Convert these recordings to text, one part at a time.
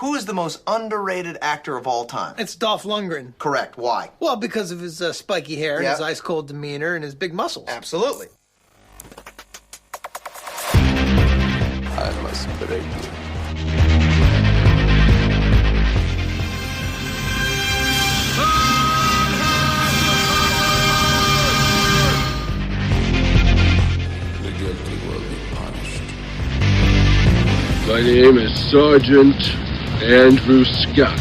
Who is the most underrated actor of all time? It's Dolph Lundgren. Correct. Why? Well, because of his spiky hair and his ice-cold demeanor and his big muscles. Absolutely. I must break you. The guilty will be punished. My name is Sergeant Andrew Scott.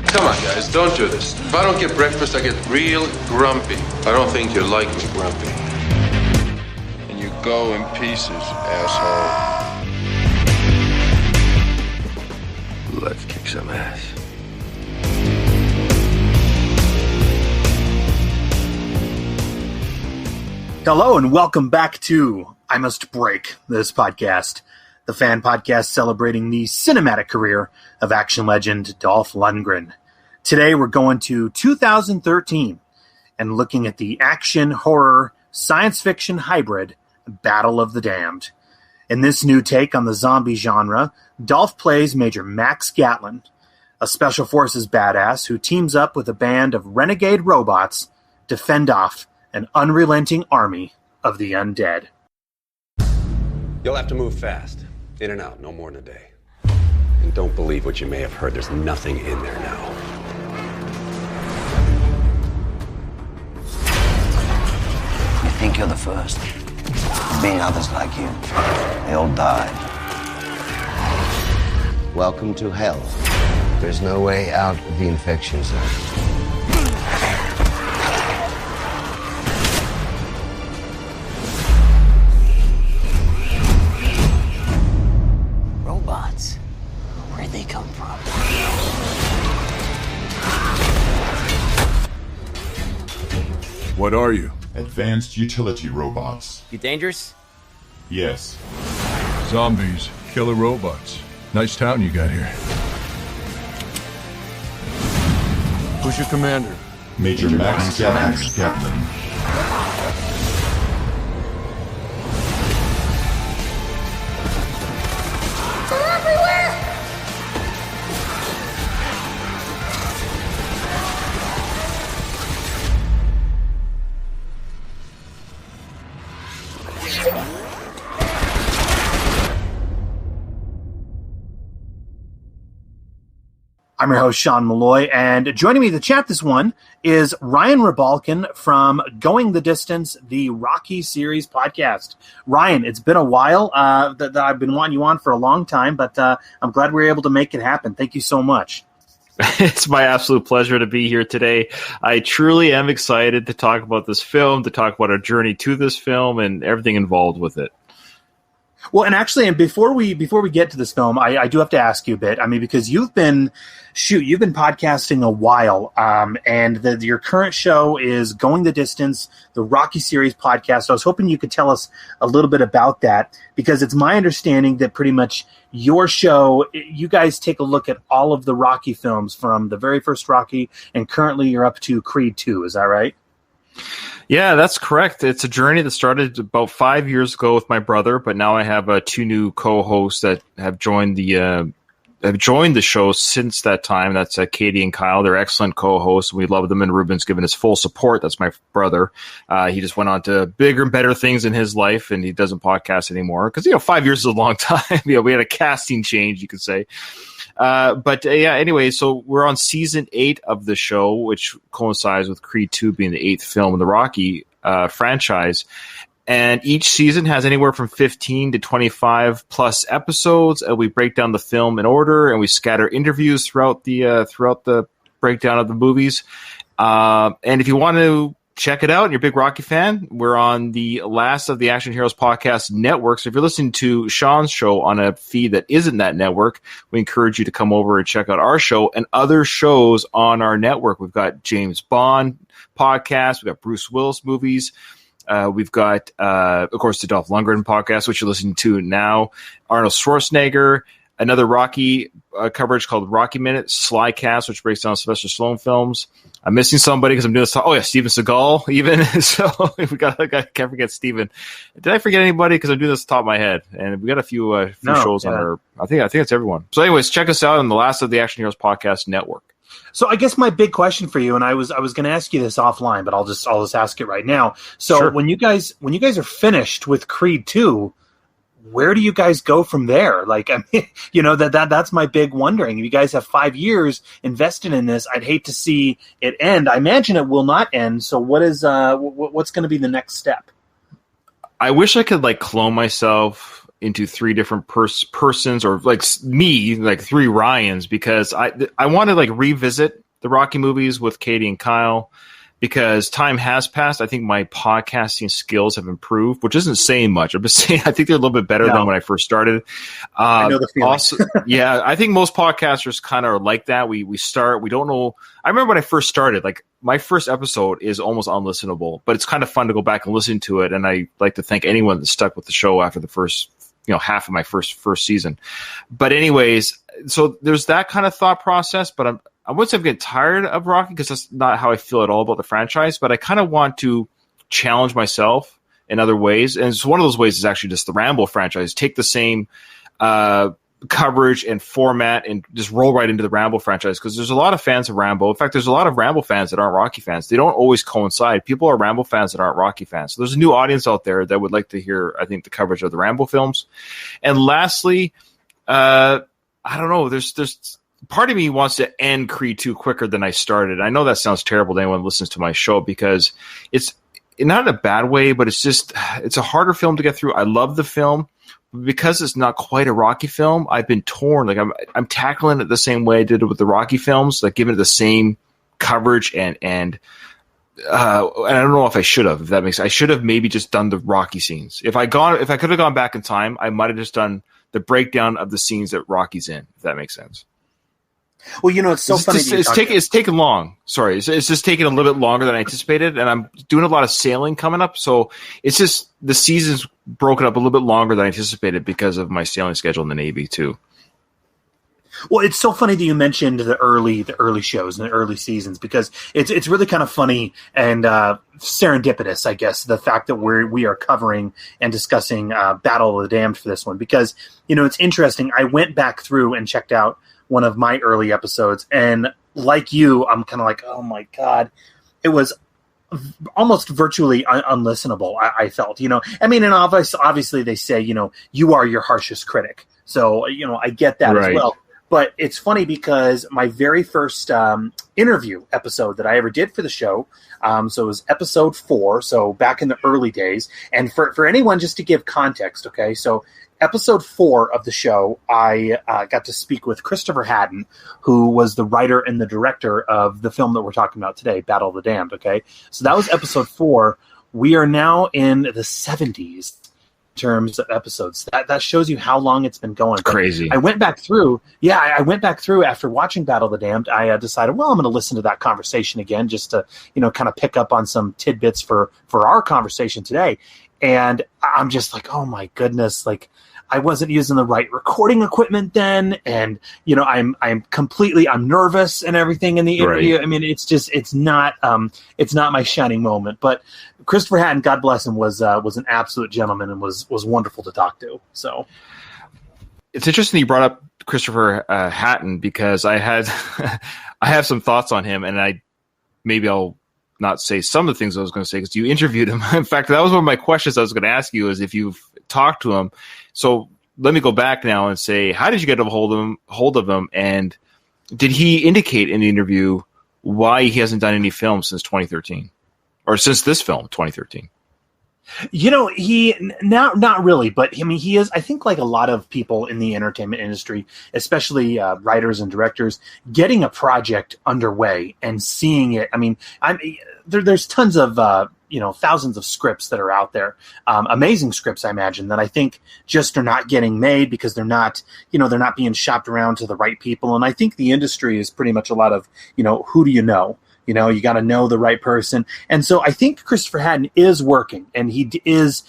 Come on, guys, don't do this. If I don't get breakfast, I get real grumpy. I don't think you like me grumpy. And you go in pieces, asshole. Let's kick some ass. Hello and welcome back to I Must Break This Podcast, the fan podcast celebrating the cinematic career of action legend Dolph Lundgren. Today we're going to 2013 and looking at the action, horror, science fiction hybrid Battle of the Damned. In this new take on the zombie genre, Dolph plays Major Max Gatling, a special forces badass who teams up with a band of renegade robots to fend off an unrelenting army of the undead. You'll have to move fast. In and out, no more than a day. And don't believe what you may have heard. There's nothing in there now. You think you're the first? There's been others like you. They all died. Welcome to hell. There's no way out of the infection zone. Robots. Where'd they come from? What are you? Advanced utility robots. You dangerous? Yes. Zombies, killer robots. Nice town you got here. Who's your commander? Major Max Gatling. I'm your host, Sean Malloy, and joining me to chat this one is Ryan Rebalkin from Going the Distance, the Rocky series podcast. Ryan, it's been a while that I've been wanting you on for a long time, but I'm glad we were able to make it happen. Thank you so much. It's my absolute pleasure to be here today. I truly am excited to talk about this film, to talk about our journey to this film and everything involved with it. Well, and actually, and before we get to this film, I do have to ask you a bit. I mean, because you've been podcasting a while, and your current show is Going the Distance, the Rocky series podcast. I was hoping you could tell us a little bit about that, because it's my understanding that pretty much your show, you guys take a look at all of the Rocky films from the very first Rocky, and currently you're up to Creed 2. Is that right? Yeah, that's correct. It's a journey that started about 5 years ago with my brother, but now I have two new co-hosts that have joined the show since that time. That's Katie and Kyle. They're excellent co-hosts. We love them, and Ruben's given us full support. That's my brother. He just went on to bigger and better things in his life, and he doesn't podcast anymore because 5 years is a long time. We had a casting change, you could say. Anyway, so we're on season 8 of the show, which coincides with Creed 2 being the 8th film in the Rocky franchise. And each season has anywhere from 15 to 25 plus episodes. And we break down the film in order, and we scatter interviews throughout the breakdown of the movies. And if you want to check it out and you're a big Rocky fan, we're on the Last of the Action Heroes podcast network. So if you're listening to Sean's show on a feed that isn't that network, we encourage you to come over and check out our show and other shows on our network. We've got James Bond podcast. We've got Bruce Willis movies. We've got, of course, the Dolph Lundgren podcast, which you're listening to now. Arnold Schwarzenegger. another Rocky coverage called Rocky Minute, Slycast, which breaks down Sylvester Stallone films. I'm missing somebody because I'm doing this. Oh yeah, Steven Seagal even. So I can't forget Steven. Did I forget anybody? Because I'm doing this off the top of my head, and we got a few shows on our. I think it's everyone. So, anyways, check us out on the Last of the Action Heroes Podcast Network. So, I guess my big question for you, and I was going to ask you this offline, but I'll just ask it right now. So, sure. when you guys are finished with Creed 2, where do you guys go from there? Like, I mean, that's my big wondering. If you guys have 5 years invested in this, I'd hate to see it end. I imagine it will not end. So what's going to be the next step? I wish I could clone myself into 3 different persons, or me, 3 Ryans, because I want to revisit the Rocky movies with Katie and Kyle. Because time has passed, I think my podcasting skills have improved, which isn't saying much. I'm just saying I think they're a little bit better than when I first started. I know the feeling. Also, yeah, I think most podcasters kind of are like that. We start, we don't know. I remember when I first started, my first episode is almost unlistenable, but it's kind of fun to go back and listen to it. And I like to thank anyone that stuck with the show after the first, half of my first season. But anyways, so there's that kind of thought process, but I wouldn't say I'm getting tired of Rocky, because that's not how I feel at all about the franchise, but I kind of want to challenge myself in other ways. And one of those ways is actually just the Rambo franchise. Take the same coverage and format and just roll right into the Rambo franchise, because there's a lot of fans of Rambo. In fact, there's a lot of Rambo fans that aren't Rocky fans. They don't always coincide. People are Rambo fans that aren't Rocky fans. So there's a new audience out there that would like to hear, I think, the coverage of the Rambo films. And lastly, I don't know, there's part of me wants to end Creed 2 quicker than I started. I know that sounds terrible to anyone who listens to my show, because it's not in a bad way, but it's a harder film to get through. I love the film. Because it's not quite a Rocky film, I've been torn. I'm tackling it the same way I did it with the Rocky films, giving it the same coverage and I don't know if I should have. If that makes sense. I should have maybe just done the Rocky scenes. If I could have gone back in time, I might have just done the breakdown of the scenes that Rocky's in. If that makes sense. Well, it's so funny. It's taken long. Sorry, it's just taken a little bit longer than I anticipated, and I'm doing a lot of sailing coming up. So it's just the season's broken up a little bit longer than I anticipated because of my sailing schedule in the Navy too. Well, it's so funny that you mentioned the early shows and the early seasons, because it's really kind of funny and serendipitous, I guess, the fact that we are covering and discussing Battle of the Damned for this one, because it's interesting. I went back through and checked out one of my early episodes, and like you, I'm kind of like, oh my god, it was almost virtually unlistenable. I felt, I mean, and obviously they say, you are your harshest critic, so I get that as well. But it's funny because my very first interview episode that I ever did for the show, so it was episode 4, so back in the early days. And for anyone, just to give context, okay, so episode 4 of the show, I got to speak with Christopher Hatton, who was the writer and the director of the film that we're talking about today, Battle of the Damned, okay? So that was episode 4. We are now in the 70s. Terms of episodes. That shows you how long it's been going. Crazy. I went back through. Yeah, I went back through after watching Battle of the Damned. I decided, well, I'm going to listen to that conversation again, just to kind of pick up on some tidbits for our conversation today. And I'm just like, oh my goodness, I wasn't using the right recording equipment then, and I'm nervous and everything in the interview. Right. I mean, it's not my shining moment. But Christopher Hatton, God bless him, was an absolute gentleman and was wonderful to talk to. So it's interesting you brought up Christopher Hatton, because I have some thoughts on him, and I'll not say some of the things I was going to say because you interviewed him. In fact, that was one of my questions I was going to ask you, is if you've talked to him. So let me go back now and say, how did you get a hold of him? And did he indicate in the interview why he hasn't done any films since 2013, or since this film, 2013? He not really, but I mean, he is, I think, like a lot of people in the entertainment industry, especially writers and directors, getting a project underway and seeing it. I mean, there's tons of, thousands of scripts that are out there, amazing scripts, I imagine, that I think just are not getting made because they're not being shopped around to the right people. And I think the industry is pretty much a lot of, who do you know? You got to know the right person. And so I think Christopher Hatton is working, and he is,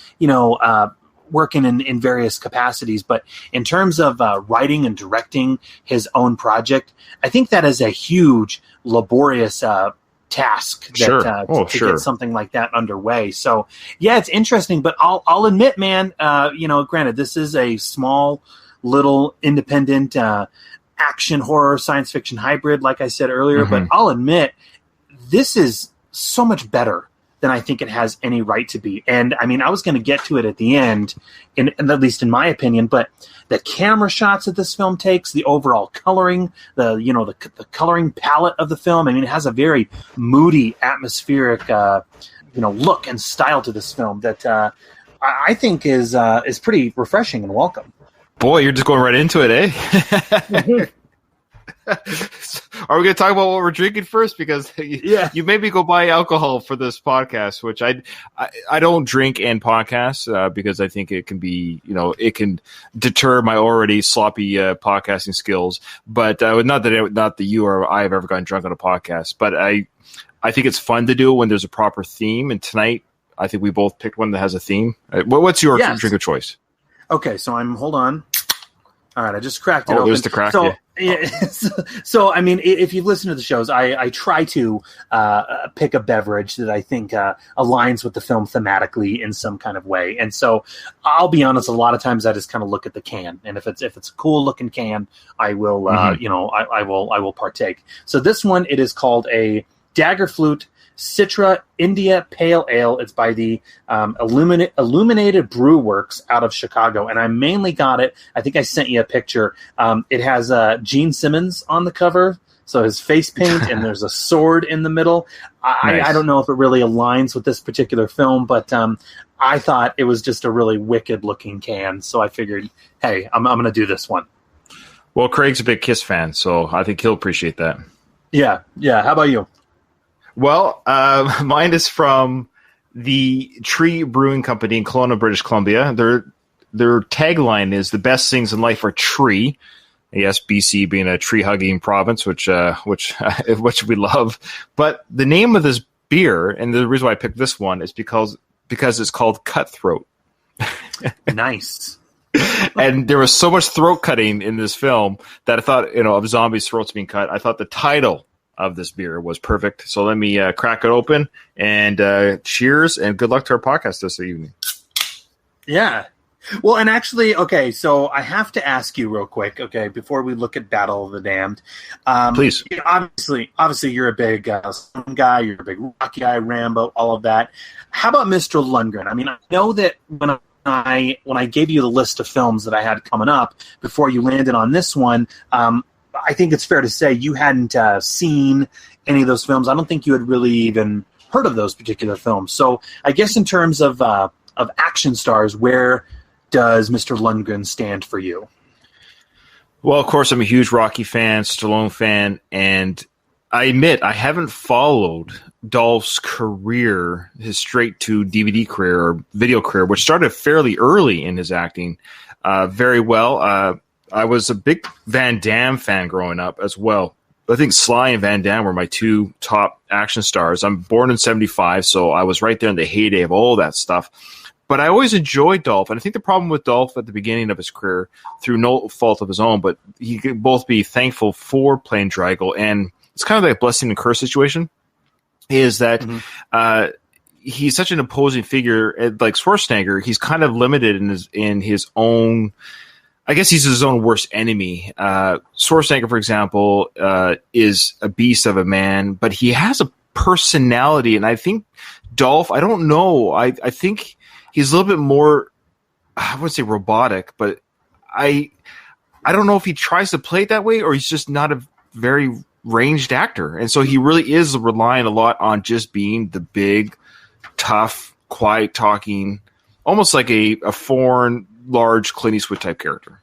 working in various capacities, but in terms of writing and directing his own project, I think that is a huge, laborious task to get something like that underway. So yeah, it's interesting, but I'll admit, man, granted, this is a small, little, independent action, horror, science fiction hybrid, like I said earlier, but I'll admit, this is so much better than I think it has any right to be. And I mean, I was going to get to it at the end, at least in my opinion, but the camera shots that this film takes, the overall coloring, the coloring palette of the film, I mean, it has a very moody, atmospheric, look and style to this film that I think is pretty refreshing and welcome. Boy, you're just going right into it, eh? Are we going to talk about what we're drinking first? Because you made me go buy alcohol for this podcast, which I don't drink and podcast because I think it can be, it can deter my already sloppy podcasting skills. But not that you or I have ever gotten drunk on a podcast, but I think it's fun to do when there's a proper theme. And tonight, I think we both picked one that has a theme. What's your drink of choice? Okay, so hold on. All right, I just cracked it open. There's the crack. So, I mean, if you've listened to the shows, I try to pick a beverage that I think aligns with the film thematically in some kind of way. And so, I'll be honest, a lot of times I just kind of look at the can, and if it's a cool looking can, I will, I will partake. So this one, it is called a Dagger Flute Citra India Pale Ale. It's by the Illuminated Brew Works out of Chicago, and I mainly got it. I think I sent you a picture. It has Gene Simmons on the cover, so his face paint, and there's a sword in the middle. I don't know if it really aligns with this particular film, but I thought it was just a really wicked looking can, so I figured, hey, I'm going to do this one. Well, Craig's a big Kiss fan, so I think he'll appreciate that. Yeah. How about you? Well, mine is from the Tree Brewing Company in Kelowna, British Columbia. Their tagline is "The best things in life are tree." Yes, BC being a tree-hugging province, which we love. But the name of this beer, and the reason why I picked this one, is because it's called Cutthroat. Nice. And there was so much throat cutting in this film that I thought, of zombies' throats being cut. I thought the title of this beer was perfect. So let me crack it open, and cheers, and good luck to our podcast this evening. Yeah. Well, and actually, okay, so I have to ask you real quick, okay, before we look at Battle of the Damned. Please. Obviously, you're a big guy, you're a big Rocky guy, Rambo, all of that. How about Mr. Lundgren? I mean, I know that when I gave you the list of films that I had coming up before you landed on this one, I think it's fair to say you hadn't seen any of those films. I don't think you had really even heard of those particular films. So I guess in terms of action stars, where does Mr. Lundgren stand for you? Well, of course, I'm a huge Rocky fan, Stallone fan, and I admit I haven't followed Dolph's career, his straight-to-DVD career or video career, which started fairly early in his acting, very well. I was a big Van Damme fan growing up as well. I think Sly and Van Damme were my two top action stars. I'm born in 1975, so I was right there in the heyday of all that stuff. But I always enjoyed Dolph, and I think the problem with Dolph at the beginning of his career, through no fault of his own, but he could both be thankful for playing Drago, and it's kind of like a blessing and curse situation, is that he's such an imposing figure, like Schwarzenegger. He's kind of limited in his own. I guess he's his own worst enemy. Schwarzenegger, for example, is a beast of a man, but he has a personality, and I think Dolph, I don't know, I think he's a little bit more, I wouldn't say robotic, but I don't know if he tries to play it that way or he's just not a very ranged actor. And so he really is relying a lot on just being the big, tough, quiet talking, almost like a foreign, large Clint Eastwood type character.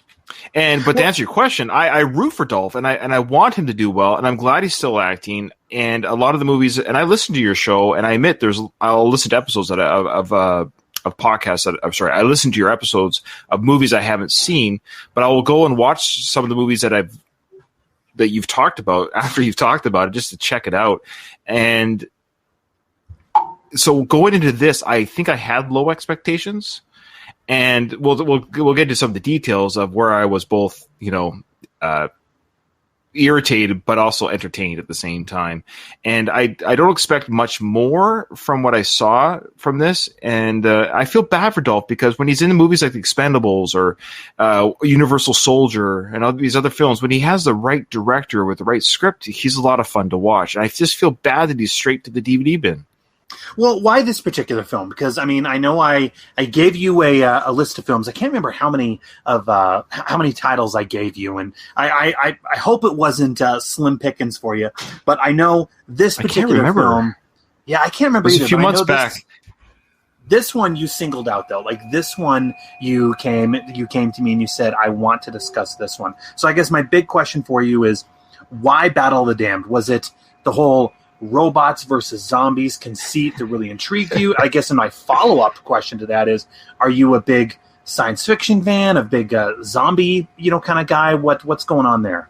But to answer your question, I root for Dolph, and I want him to do well, and I'm glad he's still acting. And a lot of the movies, and I listen to your show, and I admit I'll listen to episodes of podcasts. I listen to your episodes of movies I haven't seen, but I will go and watch some of the movies that you've talked about after you've talked about it, just to check it out. And so going into this, I think I had low expectations. And we'll get to some of the details of where I was both, irritated but also entertained at the same time. And I don't expect much more from what I saw from this. And I feel bad for Dolph because when he's in the movies like The Expendables or Universal Soldier and all these other films, when he has the right director with the right script, he's a lot of fun to watch. And I just feel bad that he's straight to the DVD bin. Well, why this particular film? Because I mean, I know I gave you a list of films. I can't remember how many titles I gave you, and I hope it wasn't slim pickings for you. But I know this particular film. Yeah, I can't remember. It was a few months back. This one you singled out though. Like this one, you came to me and you said, "I want to discuss this one." So I guess my big question for you is, why Battle of the Damned? Was it the whole robots versus zombies conceit that really intrigued you? I guess, and my follow-up question to that is, are you a big science fiction fan, a big zombie, kind of guy? What's going on there?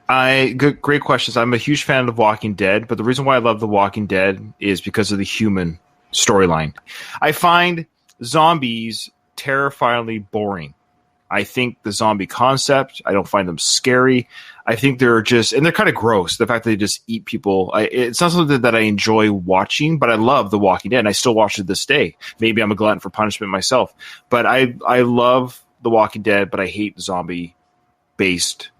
Great questions. I'm a huge fan of The Walking Dead, but the reason why I love The Walking Dead is because of the human storyline. I find zombies terrifyingly boring. I think the zombie concept, I don't find them scary. I think they're kind of gross. The fact that they just eat people, it's not something that I enjoy watching, but I love The Walking Dead, and I still watch it this day. Maybe I'm a glutton for punishment myself, but I love The Walking Dead, but I hate zombie-based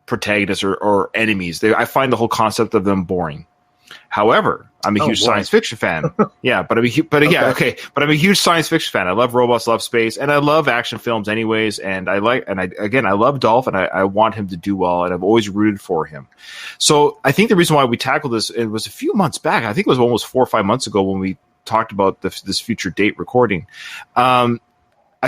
protagonists or enemies. I find the whole concept of them boring. However, I'm a huge science fiction fan. Yeah, but I'm a huge science fiction fan. I love robots, love space, and I love action films anyways. And I love Dolph, and I want him to do well, and I've always rooted for him. So I think the reason why we tackled this, it was a few months back. I think it was almost 4 or 5 months ago when we talked about this future date recording. I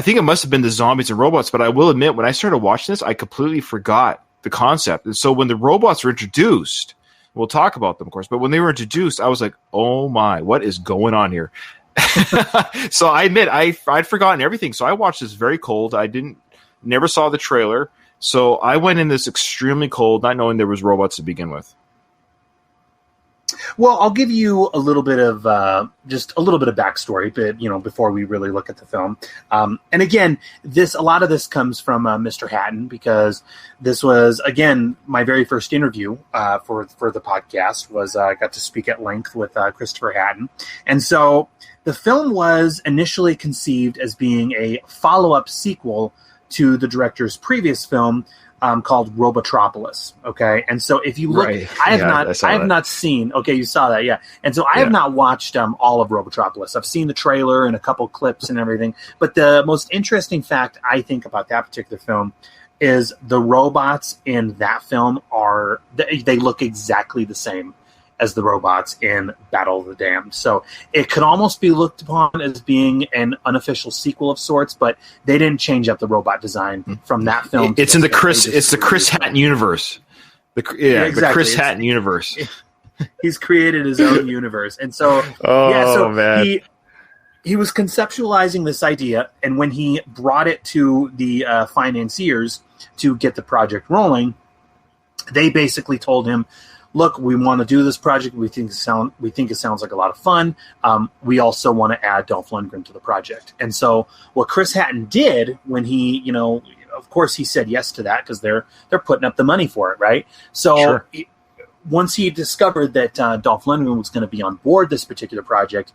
think it must have been the zombies and robots, but I will admit, when I started watching this, I completely forgot the concept. And so when the robots were introduced, we'll talk about them, of course, but when they were introduced, I was like, oh my, what is going on here? So I admit, I'd forgotten everything. So I watched this very cold. Never saw the trailer. So I went in this extremely cold, not knowing there was robots to begin with. Well, I'll give you a little bit of backstory, but before we really look at the film. And again, a lot of this comes from Mr. Hatton, because this was, again, my very first interview for the podcast. Was I got to speak at length with Christopher Hatton, and so the film was initially conceived as being a follow-up sequel to the director's previous film, called Robotropolis. Okay. And so if you look, right. I have not seen, okay, you saw that. Yeah. And so I have not watched all of Robotropolis. I've seen the trailer and a couple clips and everything. But the most interesting fact I think about that particular film is the robots in that film they look exactly the same as the robots in Battle of the Damned. So it could almost be looked upon as being an unofficial sequel of sorts, but they didn't change up the robot design from that film. It's the Chris Hatton universe. Exactly. The Chris Hatton universe. He's created his own universe. And so, man. He was conceptualizing this idea, and when he brought it to the financiers to get the project rolling, they basically told him, look, we want to do this project. We think it sounds like a lot of fun. We also want to add Dolph Lundgren to the project. And so what Chris Hatton did when he, of course he said yes to that because they're putting up the money for it, right? So sure. Once he discovered that Dolph Lundgren was going to be on board this particular project,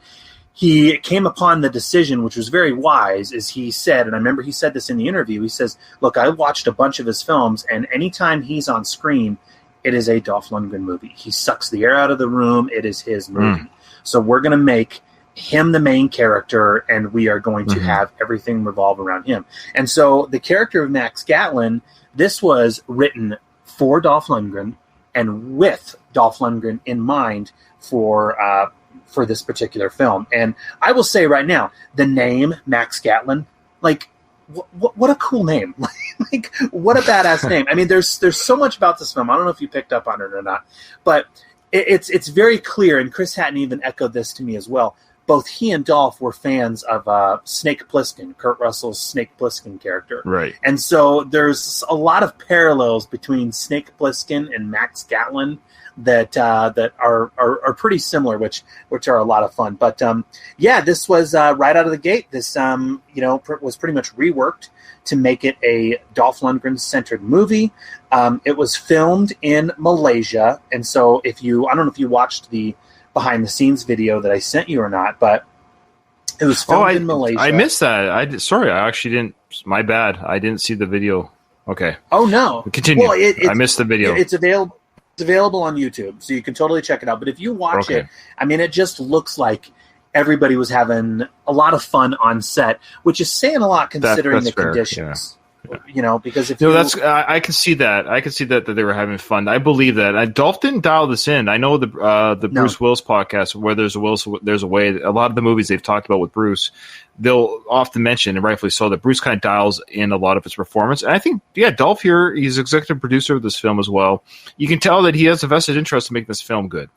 he came upon the decision, which was very wise, as he said, and I remember he said this in the interview, he says, look, I watched a bunch of his films, and anytime he's on screen, it is a Dolph Lundgren movie. He sucks the air out of the room. It is his movie. So we're going to make him the main character, and we are going to have everything revolve around him. And so the character of Max Gatling, this was written for Dolph Lundgren and with Dolph Lundgren in mind for this particular film. And I will say right now, the name Max Gatling, like, what a cool name. Like, what a badass name. I mean, there's so much about this film. I don't know if you picked up on it or not, but it's very clear, and Chris Hatton even echoed this to me as well. both he and Dolph were fans of Snake Plissken, Kurt Russell's Snake Plissken character. Right. And so there's a lot of parallels between Snake Plissken and Max Gatling that are pretty similar, which are a lot of fun. But this was right out of the gate. This was pretty much reworked to make it a Dolph Lundgren centered movie. It was filmed in Malaysia, and so I don't know if you watched the behind the scenes video that I sent you or not, but it was filmed in Malaysia. I missed that. I actually didn't. My bad. I didn't see the video. Okay. Oh no. Continue. Well, I missed the video. It's available. It's available on YouTube, so you can totally check it out. But if you watch it, I mean, it just looks like everybody was having a lot of fun on set, which is saying a lot considering the conditions. Yeah. Because if I can see that. I can see that they were having fun. I believe that. Dolph didn't dial this in. I know the Bruce Willis podcast, where there's a Willis, there's a way. A lot of the movies they've talked about with Bruce, they'll often mention, and rightfully so, that Bruce kind of dials in a lot of his performance. And I think, Dolph here, he's executive producer of this film as well. You can tell that he has a vested interest in making this film good.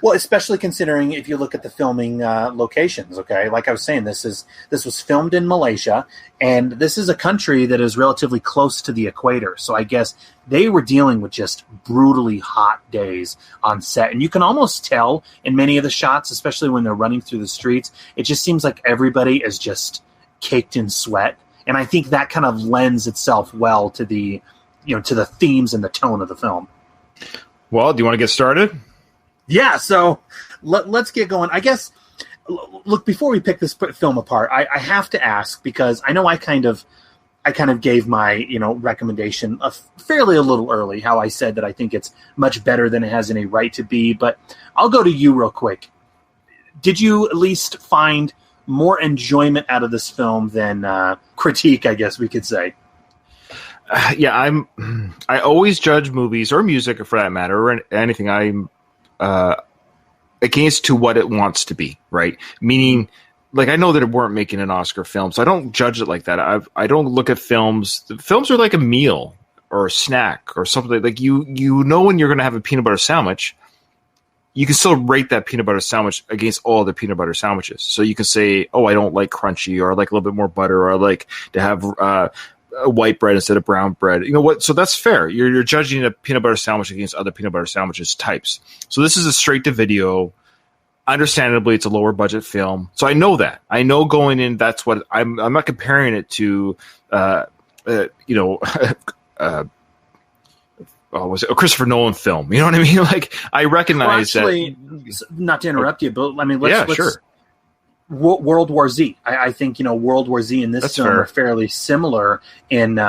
Well, especially considering if you look at the filming locations, okay? Like I was saying, this was filmed in Malaysia, and this is a country that is relatively close to the equator. So I guess they were dealing with just brutally hot days on set. And you can almost tell in many of the shots, especially when they're running through the streets, it just seems like everybody is just caked in sweat. And I think that kind of lends itself well to the themes and the tone of the film. Well, do you want to get started? Yeah, so let's get going. I guess, look, before we pick this film apart, I have to ask, because I know I kind of gave my recommendation fairly a little early, how I said that I think it's much better than it has any right to be. But I'll go to you real quick. Did you at least find more enjoyment out of this film than critique, I guess we could say? I always judge movies or music, for that matter, or anything. I'm against to what it wants to be, right? Meaning, like, I know that it weren't making an Oscar film, so I don't judge it like that. I don't look at films. Films are like a meal or a snack or something. Like, you know when you're going to have a peanut butter sandwich, you can still rate that peanut butter sandwich against all other peanut butter sandwiches. So you can say, oh, I don't like crunchy, or I like a little bit more butter, or I like to have white bread instead of brown bread. You know what? So that's fair. You're judging a peanut butter sandwich against other peanut butter sandwiches types. So this is a straight to video. Understandably, it's a lower budget film. So I know that. I know going in, that's what I'm not comparing it to, was it a Christopher Nolan film? You know what I mean? Like, I recognize that. Not to interrupt you, but I mean, let's sure. World War Z. I think World War Z and this film are fairly similar in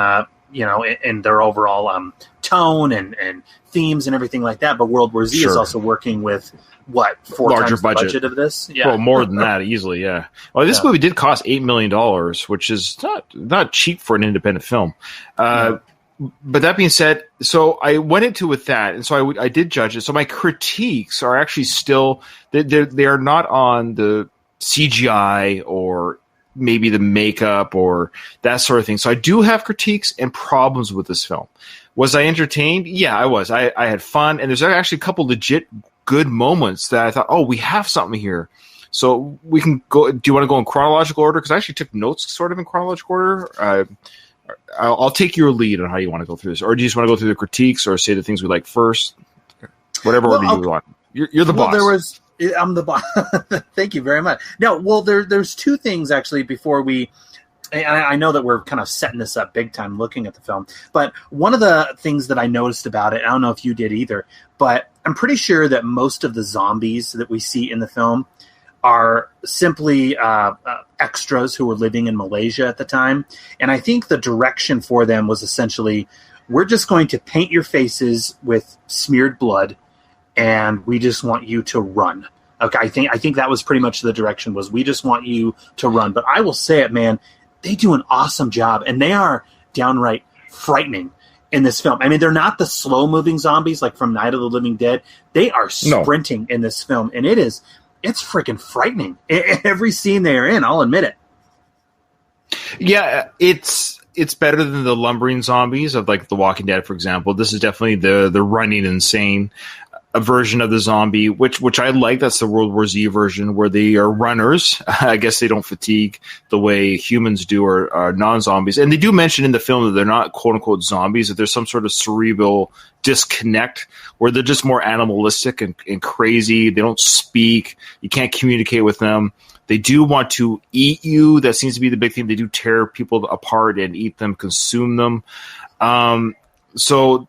in their overall tone and themes and everything like that. But World War Z is also working with four larger times budget. The budget of this. Yeah, well, more than that easily. Yeah. Well, this movie did cost $8 million, which is not cheap for an independent film. But that being said, so I went into with that, and so I did judge it. So my critiques are actually still they are not on the CGI or maybe the makeup or that sort of thing. So I do have critiques and problems with this film. Was I entertained? Yeah, I was. I had fun, and there's actually a couple legit good moments that I thought, oh, we have something here. So we can go. Do you want to go in chronological order? Because I actually took notes sort of in chronological order. I'll take your lead on how you want to go through this. Or do you just want to go through the critiques or say the things we like first? Whatever order you want. You're the boss. I'm the boss. Thank you very much. No, well, there's two things actually before we. And I know that we're kind of setting this up big time looking at the film, but one of the things that I noticed about it, I don't know if you did either, but I'm pretty sure that most of the zombies that we see in the film are simply extras who were living in Malaysia at the time. And I think the direction for them was essentially, we're just going to paint your faces with smeared blood, and we just want you to run. Okay, I think that was pretty much the direction, was we just want you to run. But I will say it, man, they do an awesome job, and they are downright frightening in this film. I mean, they're not the slow-moving zombies like from Night of the Living Dead. They are sprinting in this film, and it's freaking frightening. Every scene they are in, I'll admit it. Yeah, it's better than the lumbering zombies of like The Walking Dead, for example. This is definitely the running insane. a version of the zombie, which I like. That's the World War Z version, where they are runners. I guess they don't fatigue the way humans do, or are non-zombies. And they do mention in the film that they're not quote-unquote zombies, that there's some sort of cerebral disconnect where they're just more animalistic and crazy. They don't speak. You can't communicate with them. They do want to eat you. That seems to be the big thing. They do tear people apart and eat them, consume them. So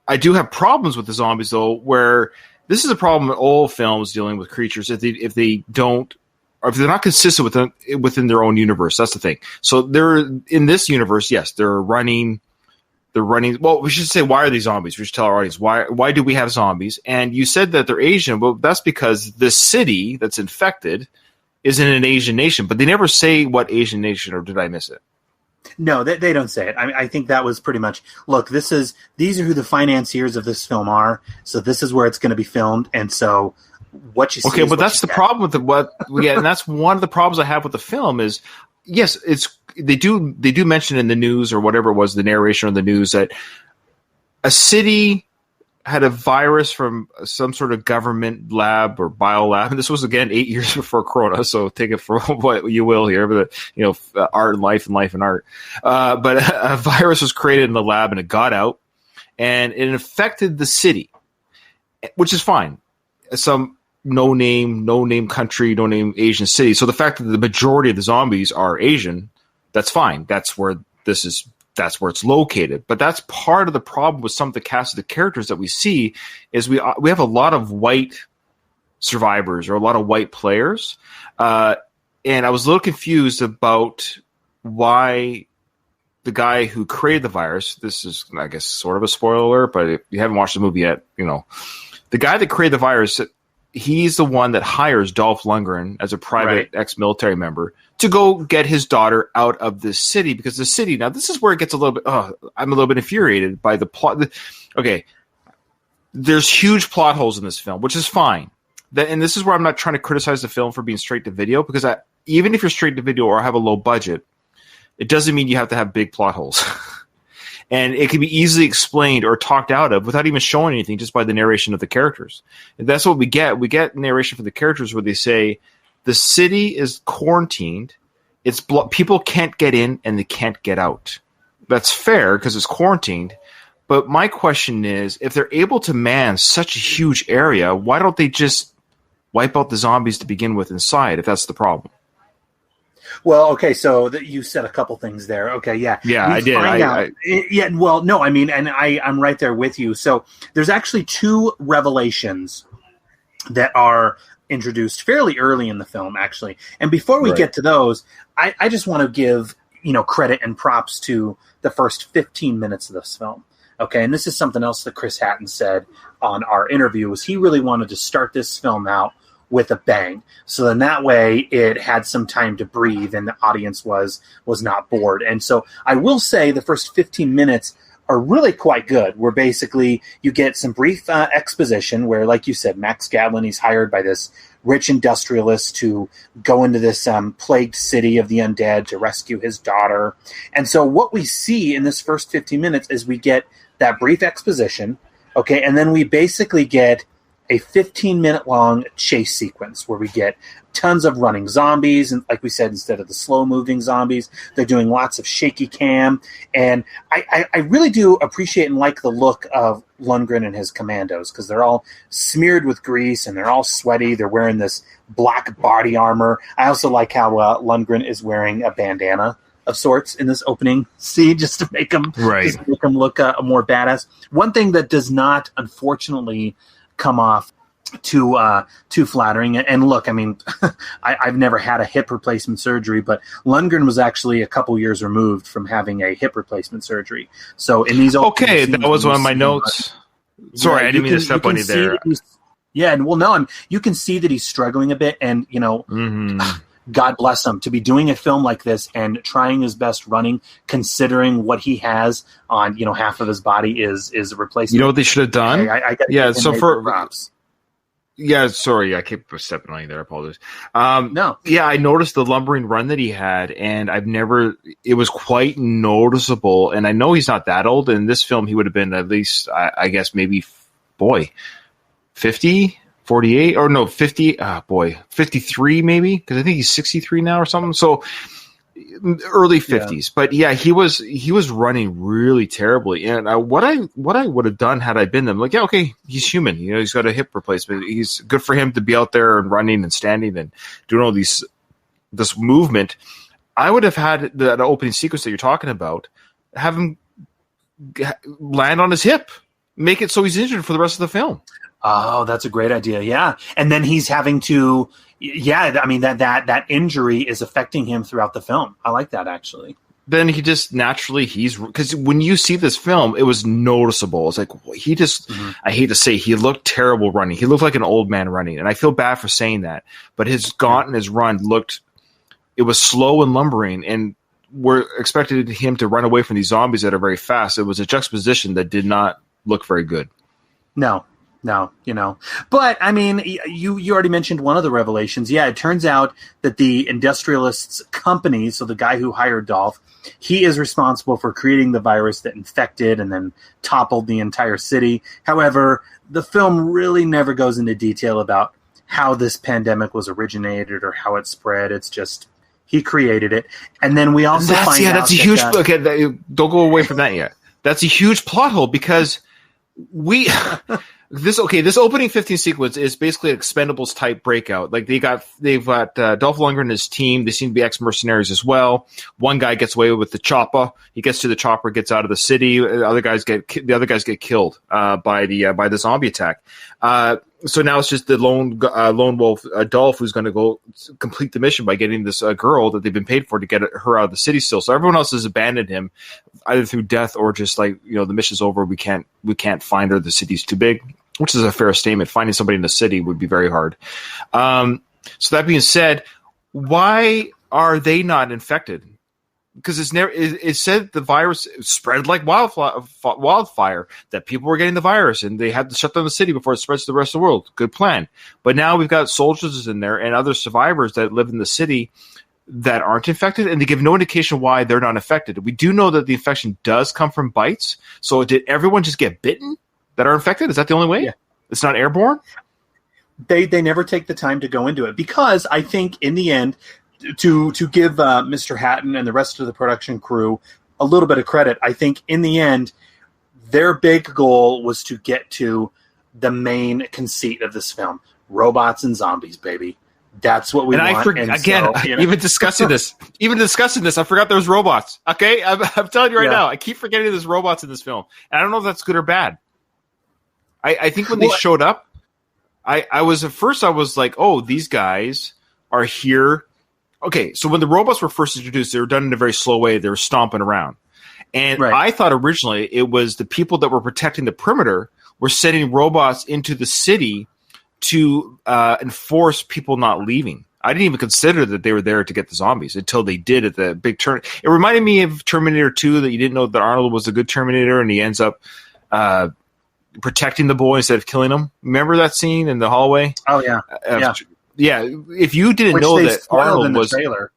I do have problems with the zombies, though, where this is a problem in all films dealing with creatures. If they don't, or if they're not consistent within their own universe, that's the thing. So they're in this universe, yes, they're running. Well, we should say, why are these zombies? We should tell our audience why do we have zombies? And you said that they're Asian. Well, that's because the city that's infected is in an Asian nation, but they never say what Asian nation, or did I miss it? No, they don't say it. I think that was pretty much, look, these are who the financiers of this film are, so this is where it's going to be filmed, and so what you see. Okay, but that's the problem with what we get, and that's one of the problems I have with the film is, yes, they do mention in the news or whatever it was, the narration of the news, that a city had a virus from some sort of government lab or biolab, and this was again 8 years before Corona. So take it for what you will here, but art and life and art. But a virus was created in the lab, and it got out, and it infected the city, which is fine. Some no name country, no name Asian city. So the fact that the majority of the zombies are Asian, that's fine. That's where it's located. But that's part of the problem with some of the cast of the characters that we see is we have a lot of white survivors or a lot of white players. And I was a little confused about why the guy who created the virus, this is, I guess, sort of a spoiler alert, but if you haven't watched the movie yet, the guy that created the virus, he's the one that hires Dolph Lundgren as a private ex-military member to go get his daughter out of this city, because the city, now this is where it gets a little bit, I'm a little bit infuriated by the plot. Okay, there's huge plot holes in this film, which is fine. And this is where I'm not trying to criticize the film for being straight to video, because even if you're straight to video or have a low budget, it doesn't mean you have to have big plot holes. And it can be easily explained or talked out of without even showing anything, just by the narration of the characters. And that's what we get. We get narration from the characters where they say, the city is quarantined. People can't get in and they can't get out. That's fair because it's quarantined. But my question is, if they're able to man such a huge area, why don't they just wipe out the zombies to begin with inside, if that's the problem? Well, okay, so you said a couple things there. Okay, yeah. Yeah, I did. Well, no, I mean, and I'm right there with you. So there's actually two revelations that are introduced fairly early in the film, actually. And before we get to those, I just want to give, credit and props to the first 15 minutes of this film. Okay, and this is something else that Chris Hatton said on our interview, was he really wanted to start this film out with a bang. So then that way it had some time to breathe and the audience was not bored. And so I will say the first 15 minutes are really quite good, where basically you get some brief exposition where, like you said, Max Gatling, he's hired by this rich industrialist to go into this plagued city of the undead to rescue his daughter. And so what we see in this first 15 minutes is we get that brief exposition, okay, and then we basically get a 15-minute long chase sequence where we get tons of running zombies, and like we said, instead of the slow-moving zombies, they're doing lots of shaky cam. And I really do appreciate and like the look of Lundgren and his commandos, because they're all smeared with grease and they're all sweaty. They're wearing this black body armor. I also like how Lundgren is wearing a bandana of sorts in this opening scene, just to make him look more badass. One thing that does not, unfortunately, come off too flattering. And look, I mean, I've never had a hip replacement surgery, but Lundgren was actually a couple years removed from having a hip replacement surgery. So in these that was one of my notes. Sorry, I didn't mean to step on you there. Yeah, and well, no, you can see that he's struggling a bit, and God bless him to be doing a film like this and trying his best running, considering what he has on, half of his body is a replacement. You know what they should have done? Props. Yeah, sorry, I keep stepping on you there. I apologize. No. Yeah, I noticed the lumbering run that he had, and it was quite noticeable. And I know he's not that old. In this film, he would have been at least, I guess, maybe, 50, 48, or no, 50. 53 maybe, because I think he's 63 now or something. So early 50s. But yeah, he was running really terribly. And what I would have done had I been them, like, yeah, okay, he's human. You know, he's got a hip replacement. He's good for him to be out there and running and standing and doing all this movement. I would have had that opening sequence that you're talking about, have him land on his hip, make it so he's injured for the rest of the film. Oh, that's a great idea. Yeah. And then he's having to, I mean, that injury is affecting him throughout the film. I like that, actually. Then he just naturally, because when you see this film, it was noticeable. It's like, he just, I hate to say, he looked terrible running. He looked like an old man running. And I feel bad for saying that. But his gaunt and his run it was slow and lumbering. And we're expected him to run away from these zombies that are very fast. It was a juxtaposition that did not look very good. No, but I mean, you already mentioned one of the revelations. Yeah, it turns out that the industrialist's company, so the guy who hired Dolph, he is responsible for creating the virus that infected and then toppled the entire city. However, the film really never goes into detail about how this pandemic was originated or how it spread. It's just he created it, and then we also find out that's a huge. Okay, don't go away from that yet. That's a huge plot hole because this opening 15 sequence is basically an Expendables type breakout. Like they've got Dolph Lundgren and his team. They seem to be ex-mercenaries as well. One guy gets away with the chopper. He gets to the chopper, gets out of the city. The other guys get killed by the zombie attack. So now it's just the lone wolf Dolph who's going to go complete the mission by getting this girl that they've been paid for to get her out of the city still. So everyone else has abandoned him either through death or just like, you know, the mission's over. We can't find her. The city's too big, which is a fair statement. Finding somebody in the city would be very hard. So that being said, why are they not infected? Because it said the virus spread like wildfire, that people were getting the virus and they had to shut down the city before it spreads to the rest of the world. Good plan. But now we've got soldiers in there and other survivors that live in the city that aren't infected, and they give no indication why they're not infected. We do know that the infection does come from bites. So did everyone just get bitten that are infected? Is that the only way? Yeah. It's not airborne? They never take the time to go into it because I think in the end, to give Mr. Hatton and the rest of the production crew a little bit of credit, I think in the end, their big goal was to get to the main conceit of this film. Robots and zombies, baby. That's what we want. Even discussing this, I forgot there was robots. Okay? I'm telling you right now, I keep forgetting there's robots in this film. And I don't know if that's good or bad. I think when they showed up, I was like, oh, these guys are here. Okay, so when the robots were first introduced, they were done in a very slow way. They were stomping around. And I thought originally it was the people that were protecting the perimeter were sending robots into the city to enforce people not leaving. I didn't even consider that they were there to get the zombies until they did at the big turn. It reminded me of Terminator 2, that you didn't know that Arnold was a good Terminator and he ends up protecting the boy instead of killing him. Remember that scene in the hallway? Oh, yeah. Yeah, if you didn't know that Arnold was in the trailer.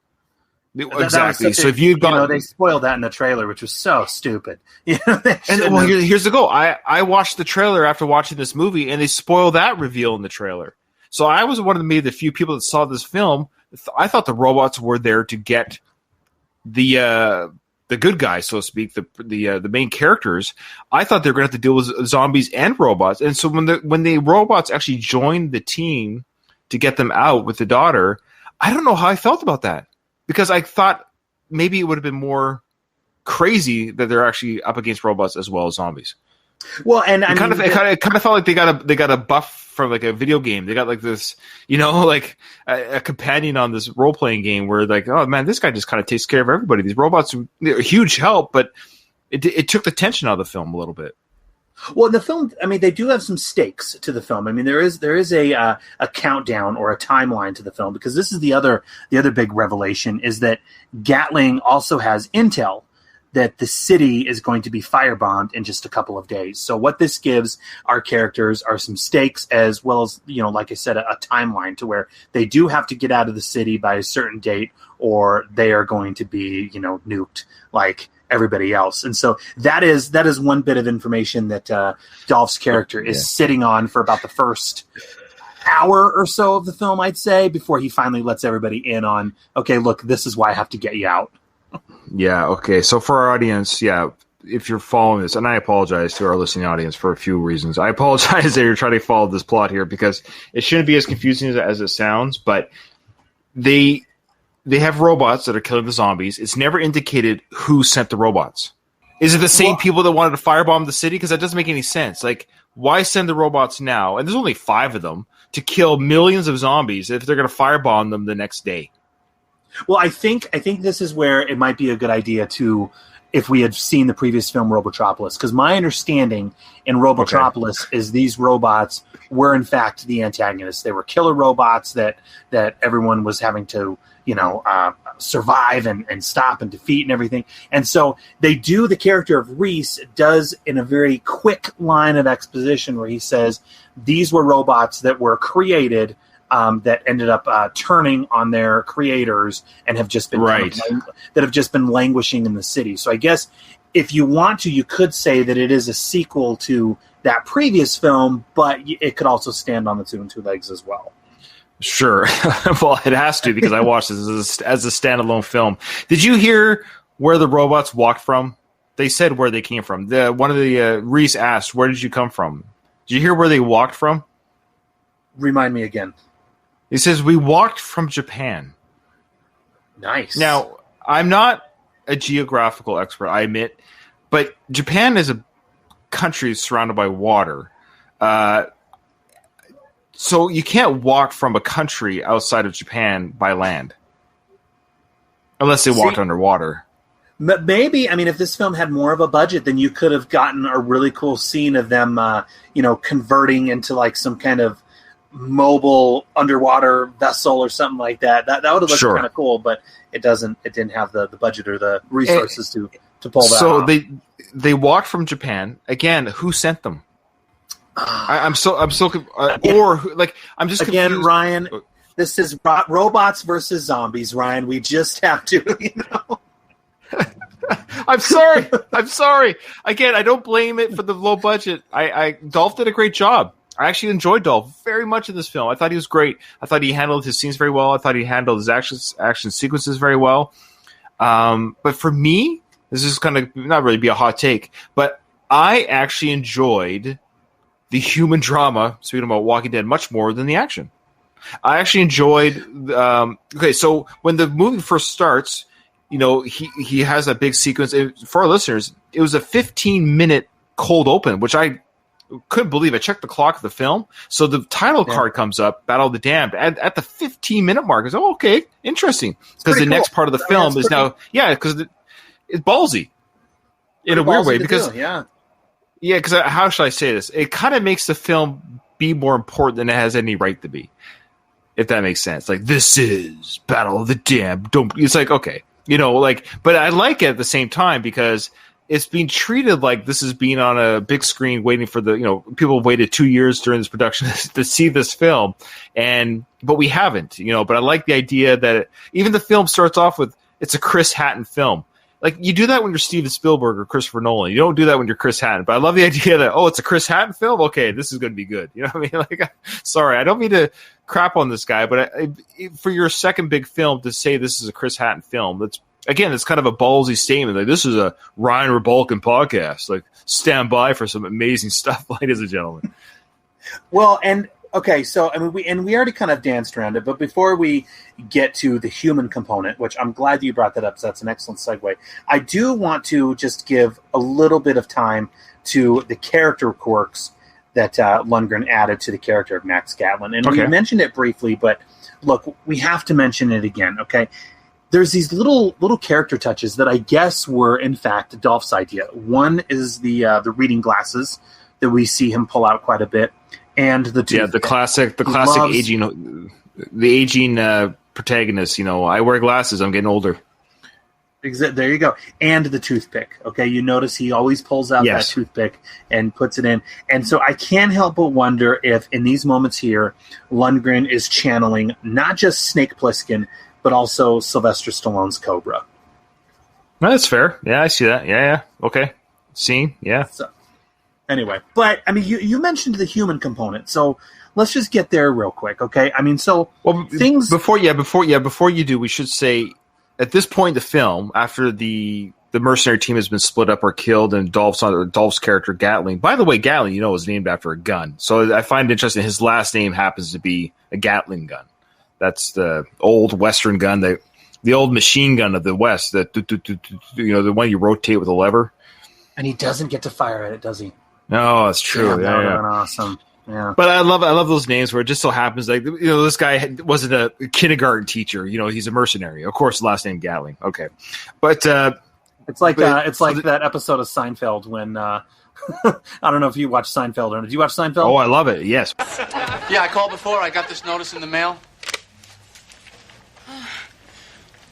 Exactly. So if you'd gone, they spoiled that in the trailer, which was so stupid. Here's the goal. I watched the trailer after watching this movie, and they spoil that reveal in the trailer. So I was one of the few people that saw this film. I thought the robots were there to get the good guys, so to speak, the main characters. I thought they were going to have to deal with zombies and robots. And so when the robots actually joined the team to get them out with the daughter, I don't know how I felt about that, because I thought maybe it would have been more crazy that they're actually up against robots as well as zombies. Well, and it kind of felt like they got a buff from like a video game. They got like this, like a companion on this role playing game where like, oh man, this guy just kind of takes care of everybody. These robots are a huge help, but it took the tension out of the film a little bit. Well, the film, they do have some stakes to the film. There is a countdown or a timeline to the film, because this is the other big revelation, is that Gatling also has intel that the city is going to be firebombed in just a couple of days. So what this gives our characters are some stakes, as well as, like I said, a timeline to where they do have to get out of the city by a certain date, or they are going to be, nuked. Like, everybody else. And so that is one bit of information that Dolph's character is sitting on for about the first hour or so of the film, I'd say, before he finally lets everybody in on, okay, look, this is why I have to get you out. Yeah, okay. So for our audience, if you're following this, and I apologize to our listening audience for a few reasons. I apologize that you're trying to follow this plot here because it shouldn't be as confusing as it sounds, but they have robots that are killing the zombies. It's never indicated who sent the robots. Is it the same people that wanted to firebomb the city? Because that doesn't make any sense. Like, why send the robots now? And there's only 5 of them to kill millions of zombies if they're going to firebomb them the next day. Well, I think this is where it might be a good idea to, if we had seen the previous film Robotropolis, because my understanding in Robotropolis is these robots were in fact the antagonists. They were killer robots that everyone was having to, survive and stop and defeat and everything. And so the character of Reese does in a very quick line of exposition where he says these were robots that were created that ended up turning on their creators and have just been that have just been languishing in the city. So I guess if you want to, you could say that it is a sequel to that previous film, but it could also stand on its own 2 legs as well. Sure. Well, it has to because I watched this as a standalone film. Did you hear where the robots walked from? They said where they came from. One of the Reese asked, "Where did you come from?" Did you hear where they walked from? Remind me again. He says, "We walked from Japan." Nice. Now, I'm not a geographical expert, I admit, but Japan is a country surrounded by water. So you can't walk from a country outside of Japan by land. Unless they walked underwater. Maybe, I mean, if this film had more of a budget, then you could have gotten a really cool scene of them, converting into like some kind of mobile underwater vessel or something like that. That would have looked kind of cool, but it didn't have the budget or the resources to pull that off. So they walked from Japan. Again, who sent them? I'm just confused. Ryan, this is robots versus zombies, Ryan. We just have to, I'm sorry. Again, I don't blame it for the low budget. Dolph did a great job. I actually enjoyed Dolph very much in this film. I thought he was great. I thought he handled his scenes very well. I thought he handled his action sequences very well. But for me, this is going to not really be a hot take, but I actually enjoyed the human drama, speaking about Walking Dead, much more than the action. I actually enjoyed... so when the movie first starts, he has a big sequence. For our listeners, it was a 15-minute cold open, which I couldn't believe. I checked the clock of the film. So the title card comes up, Battle of the Damned, at the 15-minute mark. I was okay, interesting. Because the next part of the film is now... Yeah, because it's ballsy. In a weird way. Because Yeah, because how should I say this? It kind of makes the film be more important than it has any right to be, if that makes sense. Like, this is Battle of the Damned. It's like, okay, but I like it at the same time because it's being treated like this is being on a big screen waiting for people waited 2 years during this production to see this film, but we haven't, but I like the idea that even the film starts off with, it's a Chris Hatton film. Like, you do that when you're Steven Spielberg or Christopher Nolan. You don't do that when you're Chris Hatton. But I love the idea that, it's a Chris Hatton film? Okay, this is going to be good. You know what I mean? Like, sorry, I don't mean to crap on this guy, but for your second big film to say this is a Chris Hatton film, it's kind of a ballsy statement. Like, this is a Ryan Rebalkin podcast. Like, stand by for some amazing stuff, ladies and gentlemen. Well, and... Okay, so I mean, we already kind of danced around it, but before we get to the human component, which I'm glad that you brought that up, so that's an excellent segue, I do want to just give a little bit of time to the character quirks that Lundgren added to the character of Max Gatling. And we mentioned it briefly, but look, we have to mention it again, okay? There's these little character touches that I guess were, in fact, Dolph's idea. One is the reading glasses that we see him pull out quite a bit. And the classic aging protagonist. I wear glasses. I'm getting older. There you go. And the toothpick. Okay, you notice he always pulls out that toothpick and puts it in. And so I can't help but wonder if in these moments here, Lundgren is channeling not just Snake Plissken, but also Sylvester Stallone's Cobra. No, that's fair. Yeah, I see that. Yeah. Okay. Scene. Yeah. So, anyway, but I mean, you mentioned the human component, so let's just get there real quick, okay? I mean, so things before you do, we should say at this point in the film, after the mercenary team has been split up or killed, and Dolph's character Gatling. By the way, Gatling, is named after a gun. So I find it interesting. His last name happens to be a Gatling gun. That's the old Western gun, the old machine gun of the West. The one you rotate with a lever. And he doesn't get to fire at it, does he? No, that's true. Yeah, that would have been awesome. Yeah. But I love those names where it just so happens this guy wasn't a kindergarten teacher. He's a mercenary. Of course, the last name Gatling. Okay, but it's like that episode of Seinfeld when I don't know if you watch Seinfeld or not. Did you watch Seinfeld? Oh, I love it. Yes. Yeah, I called before. I got this notice in the mail.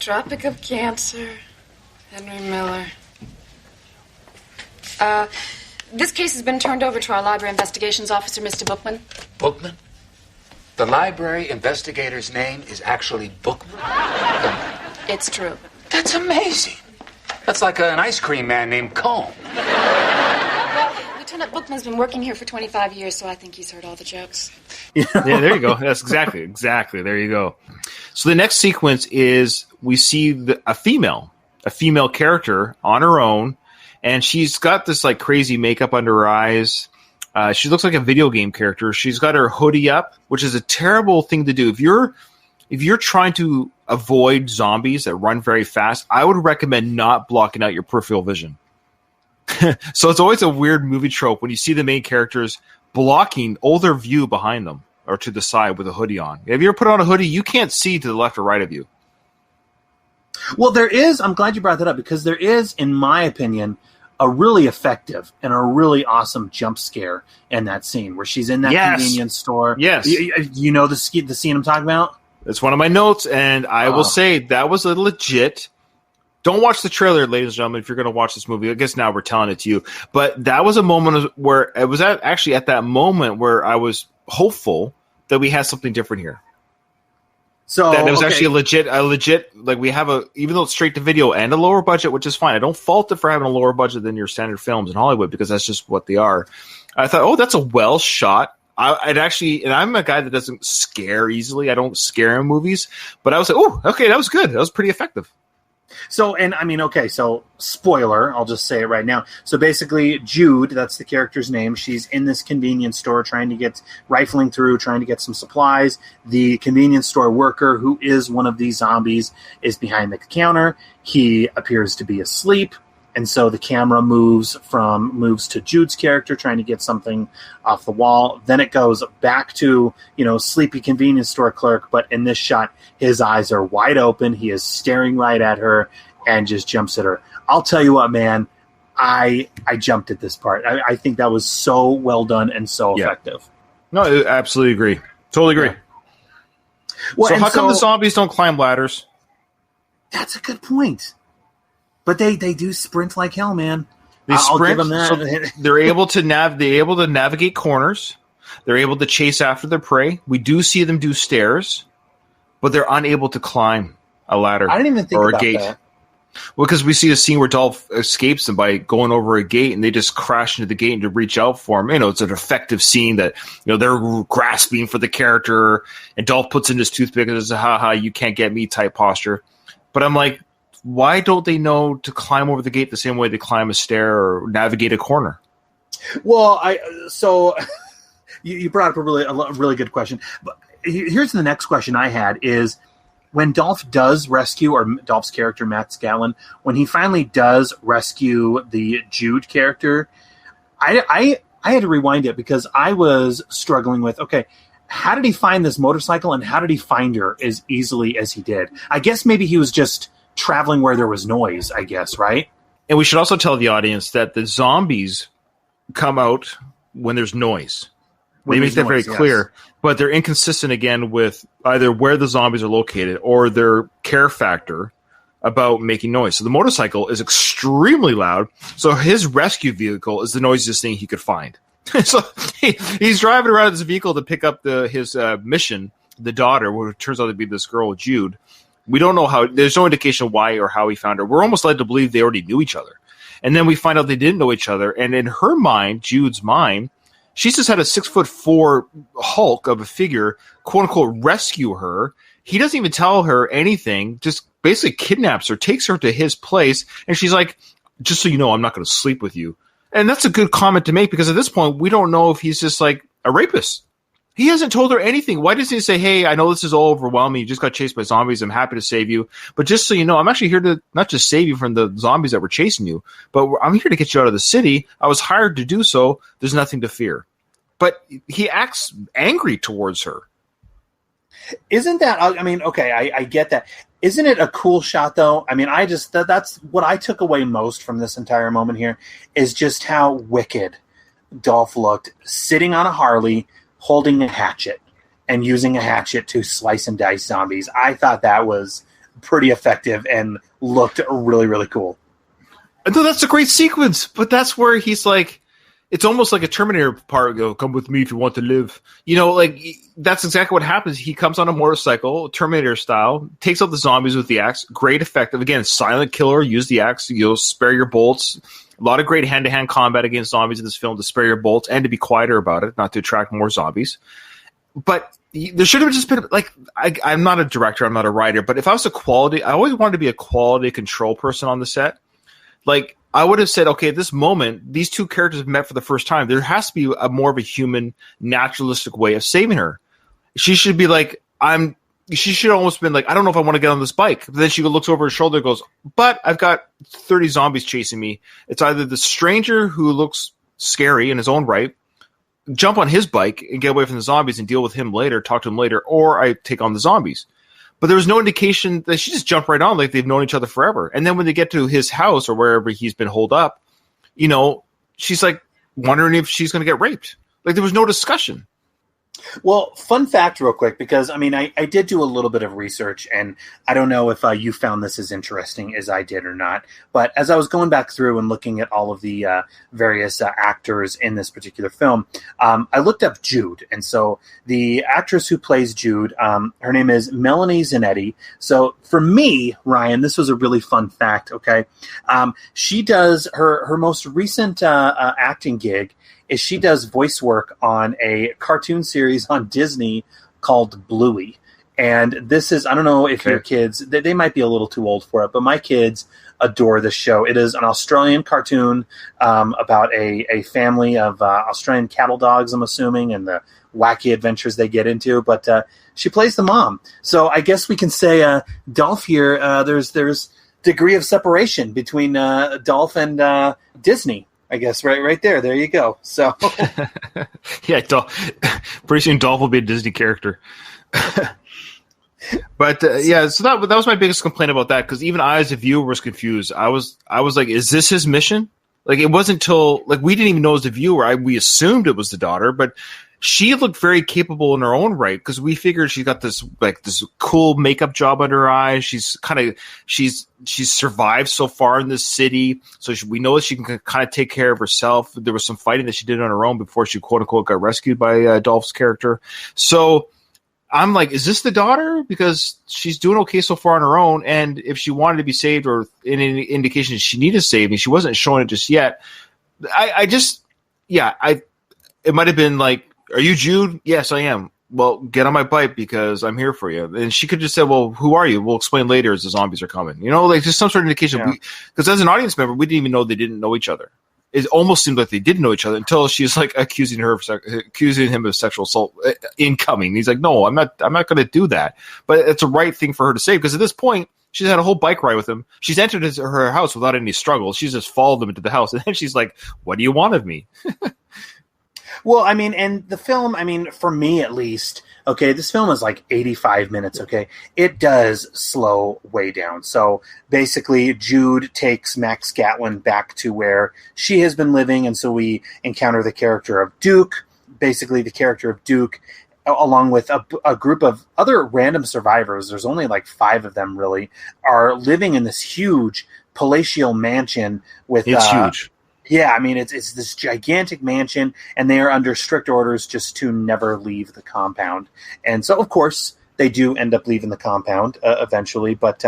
Tropic of Cancer, Henry Miller. This case has been turned over to our library investigations officer, Mr. Bookman. Bookman? The library investigator's name is actually Bookman? It's true. That's amazing. That's like an ice cream man named Cone. Lieutenant Bookman's been working here for 25 years, so I think he's heard all the jokes. Yeah, there you go. That's exactly. There you go. So the next sequence is we see a female character on her own, and she's got this like crazy makeup under her eyes. She looks like a video game character. She's got her hoodie up, which is a terrible thing to do. If you're trying to avoid zombies that run very fast, I would recommend not blocking out your peripheral vision. So it's always a weird movie trope when you see the main characters blocking all their view behind them or to the side with a hoodie on. If you ever put on a hoodie, you can't see to the left or right of you. Well, there is. I'm glad you brought that up because there is, in my opinion, a really effective and a really awesome jump scare in that scene where she's in that convenience store. Yes. You know the scene I'm talking about? It's one of my notes, and I will say that was a legit. Don't watch the trailer, ladies and gentlemen, if you're going to watch this movie. I guess now we're telling it to you. But that was a moment where it was actually at that moment where I was hopeful that we had something different here. So that it was actually a legit, like we have even though it's straight to video and a lower budget, which is fine. I don't fault it for having a lower budget than your standard films in Hollywood because that's just what they are. I thought, that's a well shot. And I'm a guy that doesn't scare easily. I don't scare in movies, but I was like, that was good. That was pretty effective. So spoiler, I'll just say it right now. So basically, Jude, that's the character's name, she's in this convenience store rifling through, trying to get some supplies. The convenience store worker, who is one of these zombies, is behind the counter. He appears to be asleep. And so the camera moves to Jude's character trying to get something off the wall. Then it goes back to, sleepy convenience store clerk. But in this shot, his eyes are wide open. He is staring right at her and just jumps at her. I'll tell you what, man, I jumped at this part. I think that was so well done and so effective. No, I absolutely agree. Totally agree. Yeah. Well, so how come the zombies don't climb ladders? That's a good point. But they do sprint like hell, man. They sprint. I'll give them that. So they're able to navigate corners. They're able to chase after their prey. We do see them do stairs, but they're unable to climb a ladder. I didn't even think or about a gate. That. Well, because we see a scene where Dolph escapes them by going over a gate, and they just crash into the gate to reach out for him. It's an effective scene that they're grasping for the character, and Dolph puts in his toothpick and says, "Ha ha, you can't get me" type posture. But I'm like, why don't they know to climb over the gate the same way they climb a stair or navigate a corner? Well, you brought up a really good question. But here's the next question I had is when Dolph does rescue, or Dolph's character, Max Gatling, when he finally does rescue the Jude character, I had to rewind it because I was struggling with, how did he find this motorcycle and how did he find her as easily as he did? I guess maybe he was just traveling where there was noise, I guess, right? And we should also tell the audience that the zombies come out when there's noise. They make that very clear, but they're inconsistent again with either where the zombies are located or their care factor about making noise. So the motorcycle is extremely loud, so his rescue vehicle is the noisiest thing he could find. So he's driving around his vehicle to pick up his mission, the daughter, who turns out to be this girl, Jude. We don't know how. There's no indication why or how he found her. We're almost led to believe they already knew each other. And then we find out they didn't know each other. And in her mind, Jude's mind, she's just had a 6'4" hulk of a figure, quote unquote, rescue her. He doesn't even tell her anything, just basically kidnaps her, takes her to his place. And she's like, just so you know, I'm not going to sleep with you. And that's a good comment to make because at this point, we don't know if he's just like a rapist. He hasn't told her anything. Why doesn't he say, hey, I know this is all overwhelming. You just got chased by zombies. I'm happy to save you. But just so you know, I'm actually here to not just save you from the zombies that were chasing you, but I'm here to get you out of the city. I was hired to do so. There's nothing to fear. But he acts angry towards her. Isn't that, I mean, okay, I get that. Isn't it a cool shot, though? I mean, that's what I took away most from this entire moment here is just how wicked Dolph looked sitting on a Harley, holding a hatchet and using a hatchet to slice and dice zombies. I thought that was pretty effective and looked really, really cool. No, that's a great sequence, but that's where he's like, it's almost like a Terminator part. Go, come with me if you want to live. You know, like that's exactly what happens. He comes on a motorcycle, Terminator style, takes out the zombies with the axe. Great effective. Again, silent killer. Use the axe. You'll spare your bolts. A lot of great hand-to-hand combat against zombies in this film to spare your bolts and to be quieter about it, not to attract more zombies. But there should have just been, like, I'm not a director, I'm not a writer, but if I was I always wanted to be a quality control person on the set. Like, I would have said, okay, at this moment, these two characters have met for the first time. There has to be more of a human, naturalistic way of saving her. She should be like, she should have almost been like, I don't know if I want to get on this bike. But then she looks over her shoulder and goes, but I've got 30 zombies chasing me. It's either the stranger who looks scary in his own right, jump on his bike and get away from the zombies and deal with him later, talk to him later, or I take on the zombies. But there was no indication that she just jumped right on like they've known each other forever. And then when they get to his house or wherever he's been holed up, you know, she's like wondering if she's going to get raped. Like there was no discussion. Well, fun fact real quick, because, I mean, I did do a little bit of research, and I don't know if you found this as interesting as I did or not, but as I was going back through and looking at all of the various actors in this particular film, I looked up Jude, and so the actress who plays Jude, her name is Melanie Zanetti. So for me, Ryan, this was a really fun fact, okay? She does her most recent acting gig is she does voice work on a cartoon series on Disney called Bluey. And this is, I don't know if your kids, they might be a little too old for it, but my kids adore this show. It is an Australian cartoon about a family of Australian cattle dogs, I'm assuming, and the wacky adventures they get into. But she plays the mom. So I guess we can say Dolph here, there's degree of separation between Dolph and Disney. I guess right there. There you go. So, yeah, pretty soon Dolph will be a Disney character. But yeah, so that was my biggest complaint about that, because even I, as a viewer, was confused. I was like, is this his mission? Like, it wasn't until we didn't even know as a viewer. We assumed it was the daughter, but she looked very capable in her own right, because we figured she's got this cool makeup job under her eyes. She's survived so far in this city, so we know that she can kind of take care of herself. There was some fighting that she did on her own before she quote unquote got rescued by Dolph's character. So I'm like, is this the daughter? Because she's doing okay so far on her own, and if she wanted to be saved or any indication she needed saving, she wasn't showing it just yet. It might have been like, are you Jude? Yes, I am. Well, get on my bike because I'm here for you. And she could just say, well, who are you? We'll explain later as the zombies are coming. You know, like just some sort of indication. Because as an audience member, we didn't even know they didn't know each other. It almost seemed like they didn't know each other until she's like accusing him of sexual assault incoming. He's like, no, I'm not going to do that. But it's a right thing for her to say, because at this point, she's had a whole bike ride with him. She's entered her house without any struggle. She's just followed them into the house. And then she's like, what do you want of me? Well, I mean, and the film, I mean, for me at least, okay, this film is like 85 minutes, okay? It does slow way down. So basically, Jude takes Max Gatling back to where she has been living, and so we encounter the character of Duke, basically the character of Duke, along with a group of other random survivors. There's only like 5 of them, really, are living in this huge palatial mansion with... It's huge. Yeah, I mean, it's this gigantic mansion, and they are under strict orders just to never leave the compound. And so, of course, they do end up leaving the compound eventually. But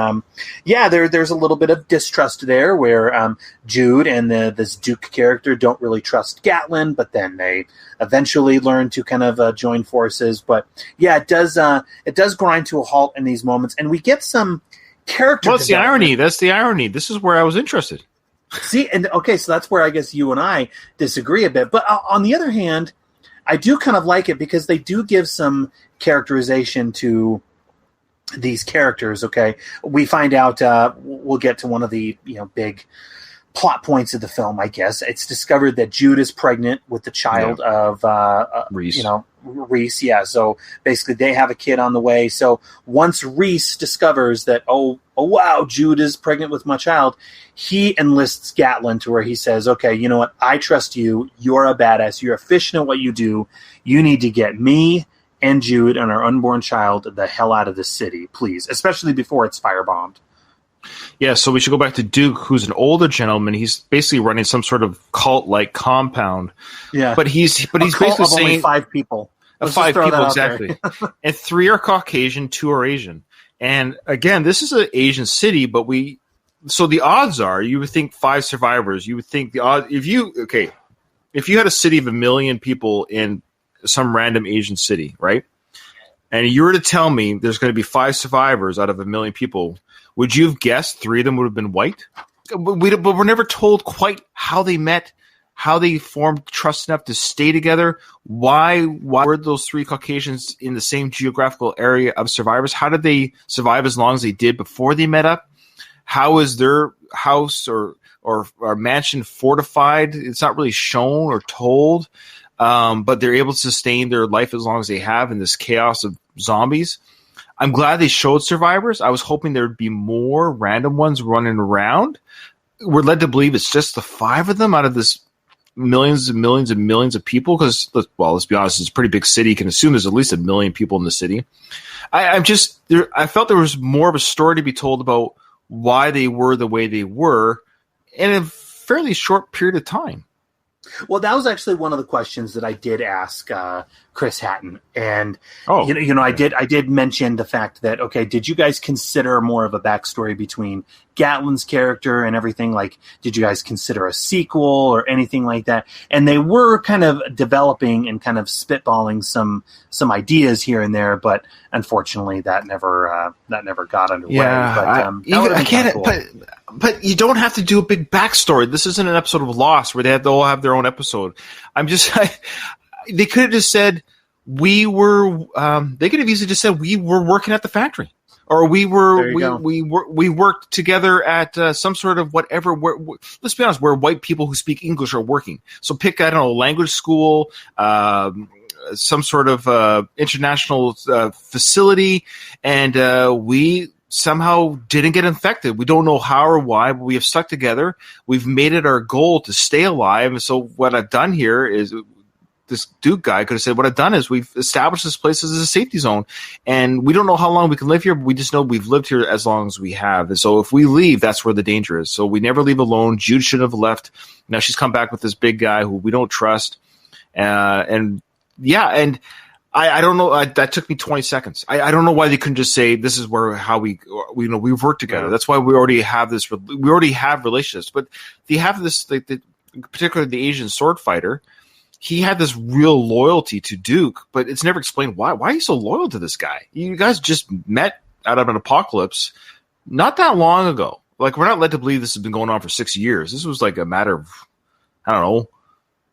there's a little bit of distrust there where Jude and this Duke character don't really trust Gatling, but then they eventually learn to kind of join forces. But yeah, it does grind to a halt in these moments, and we get some character. Well, that's the irony. That's the irony. This is where I was interested. See, and okay, so that's where I guess you and I disagree a bit. But on the other hand, I do kind of like it because they do give some characterization to these characters. Okay, we find out we'll get to one of the big plot points of the film. I guess it's discovered that Jude is pregnant with the child of Reese. Reese. Yeah, so basically they have a kid on the way. So once Reese discovers that oh wow, Jude is pregnant with my child, he enlists Gatling to where he says, okay, you know what? I trust you. You're a badass. You're efficient at what you do. You need to get me and Jude and our unborn child the hell out of this city, please, especially before it's firebombed. Yeah, so we should go back to Duke, who's an older gentleman. He's basically running some sort of cult-like compound. Yeah, but he's basically saying only 5 people. Five people, exactly. And 3 are Caucasian, 2 are Asian. And again, this is an Asian city, but so the odds are you would think 5 survivors. You would think the odds if you had a city of 1 million people in some random Asian city, right? And you were to tell me there's going to be 5 survivors out of 1 million people, would you have guessed 3 of them would have been white? But we're never told quite how they met, how they formed trust enough to stay together. Why were those 3 Caucasians in the same geographical area of survivors? How did they survive as long as they did before they met up? How is their house or mansion fortified? It's not really shown or told, but they're able to sustain their life as long as they have in this chaos of zombies. I'm glad they showed survivors. I was hoping there would be more random ones running around. We're led to believe it's just the 5 of them out of this millions and millions and millions of people because, let's be honest, it's a pretty big city. You can assume there's at least 1 million people in the city. I felt there was more of a story to be told about why they were the way they were in a fairly short period of time. Well, that was actually one of the questions that I did ask Chris Hatton, and I did mention the fact that did you guys consider more of a backstory between Gatling's character and everything? Like, did you guys consider a sequel or anything like that? And they were kind of developing and kind of spitballing some ideas here and there, but unfortunately, that never got underway. Yeah, but, I get it, cool. But you don't have to do a big backstory. This isn't an episode of Lost where they all have their own episode. They could have just said we were. They could have easily just said we were working at the factory, or we worked together at some sort of whatever. Let's be honest, where white people who speak English are working. So pick language school, some sort of international facility, and we somehow didn't get infected. We don't know how or why, but we have stuck together. We've made it our goal to stay alive. And so what I've done here is this Duke guy could have said, what I've done is we've established this place as a safety zone, and we don't know how long we can live here, but we just know we've lived here as long as we have. And so if we leave, that's where the danger is. So we never leave alone. Jude should have left. Now she's come back with this big guy who we don't trust. I don't know. That took me 20 seconds. I don't know why they couldn't just say this is how we work together. Yeah. That's why we already have this. We already have relationships. But they have this, particularly the Asian sword fighter. He had this real loyalty to Duke, but it's never explained why. Why are you so loyal to this guy? You guys just met out of an apocalypse not that long ago. Like, we're not led to believe this has been going on for 6 years. This was like a matter of, I don't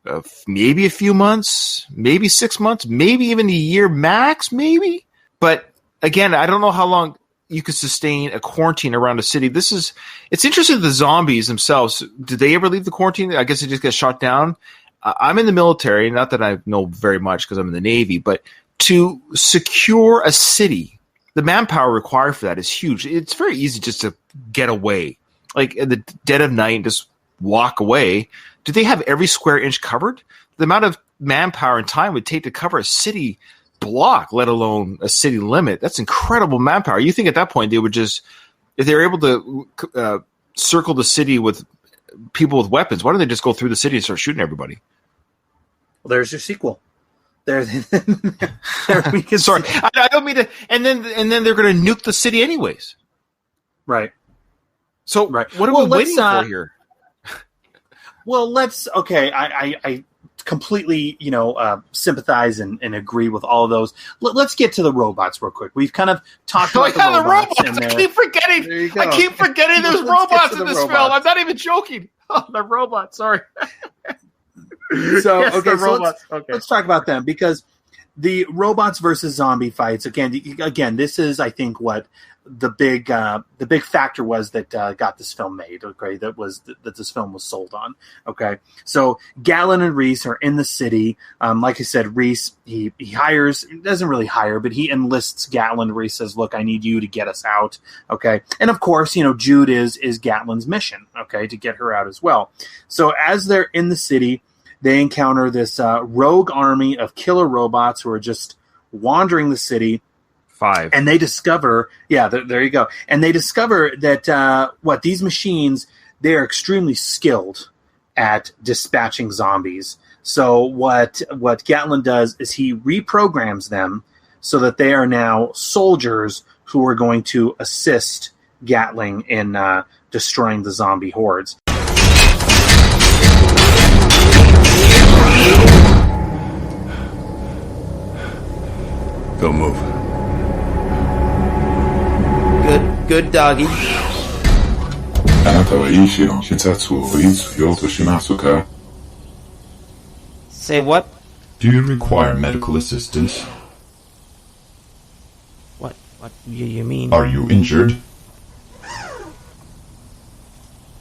know. Maybe a few months, maybe 6 months, maybe even a year max, maybe. But again, I don't know how long you could sustain a quarantine around a city. It's interesting, the zombies themselves. Did they ever leave the quarantine? I guess they just get shot down. I'm in the military, not that I know very much because I'm in the Navy, but to secure a city, the manpower required for that is huge. It's very easy just to get away, like in the dead of night, just walk away. Do they have every square inch covered? The amount of manpower and time it would take to cover a city block, let alone a city limit, that's incredible manpower. You think at that point they would just, if they were able to circle the city with people with weapons, why don't they just go through the city and start shooting everybody? Well, there's your sequel. There we can. Sorry, I don't mean to. And then they're going to nuke the city anyways. Right. So what are we waiting for here? Well, okay. I completely, sympathize and agree with all of those. Let's get to the robots real quick. We've kind of talked about the robots. I keep forgetting. There's robots in this film. I'm not even joking. Oh, the robots. Sorry. So let's talk about them, because the robots versus zombie fights. Again, this is, I think, what the big factor was that got this film made. Okay, that this film was sold on. Okay, so Gatling and Reese are in the city. Like I said, Reese he doesn't really hire, but he enlists Gatling. Reese says, "Look, I need you to get us out." Okay, and of course, Jude is Gatling's mission. Okay, to get her out as well. So as they're in the city, they encounter this rogue army of killer robots who are just wandering the city. 5. And they discover, there you go. And they discover that these machines, they are extremely skilled at dispatching zombies. So what Gatling does is he reprograms them so that they are now soldiers who are going to assist Gatling in destroying the zombie hordes. Don't move. Good doggy. Say what? Do you require medical assistance? What you mean? Are you injured?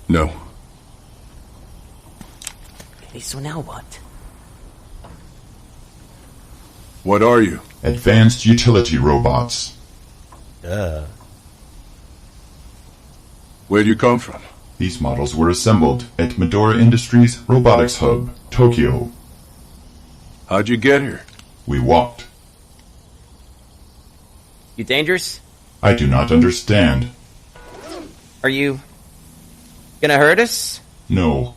No. Okay, so now what? What are you? Advanced utility robots. Where'd you come from? These models were assembled at Medora Industries Robotics Hub, Tokyo. How'd you get here? We walked. You dangerous? I do not understand. Are you gonna hurt us? No.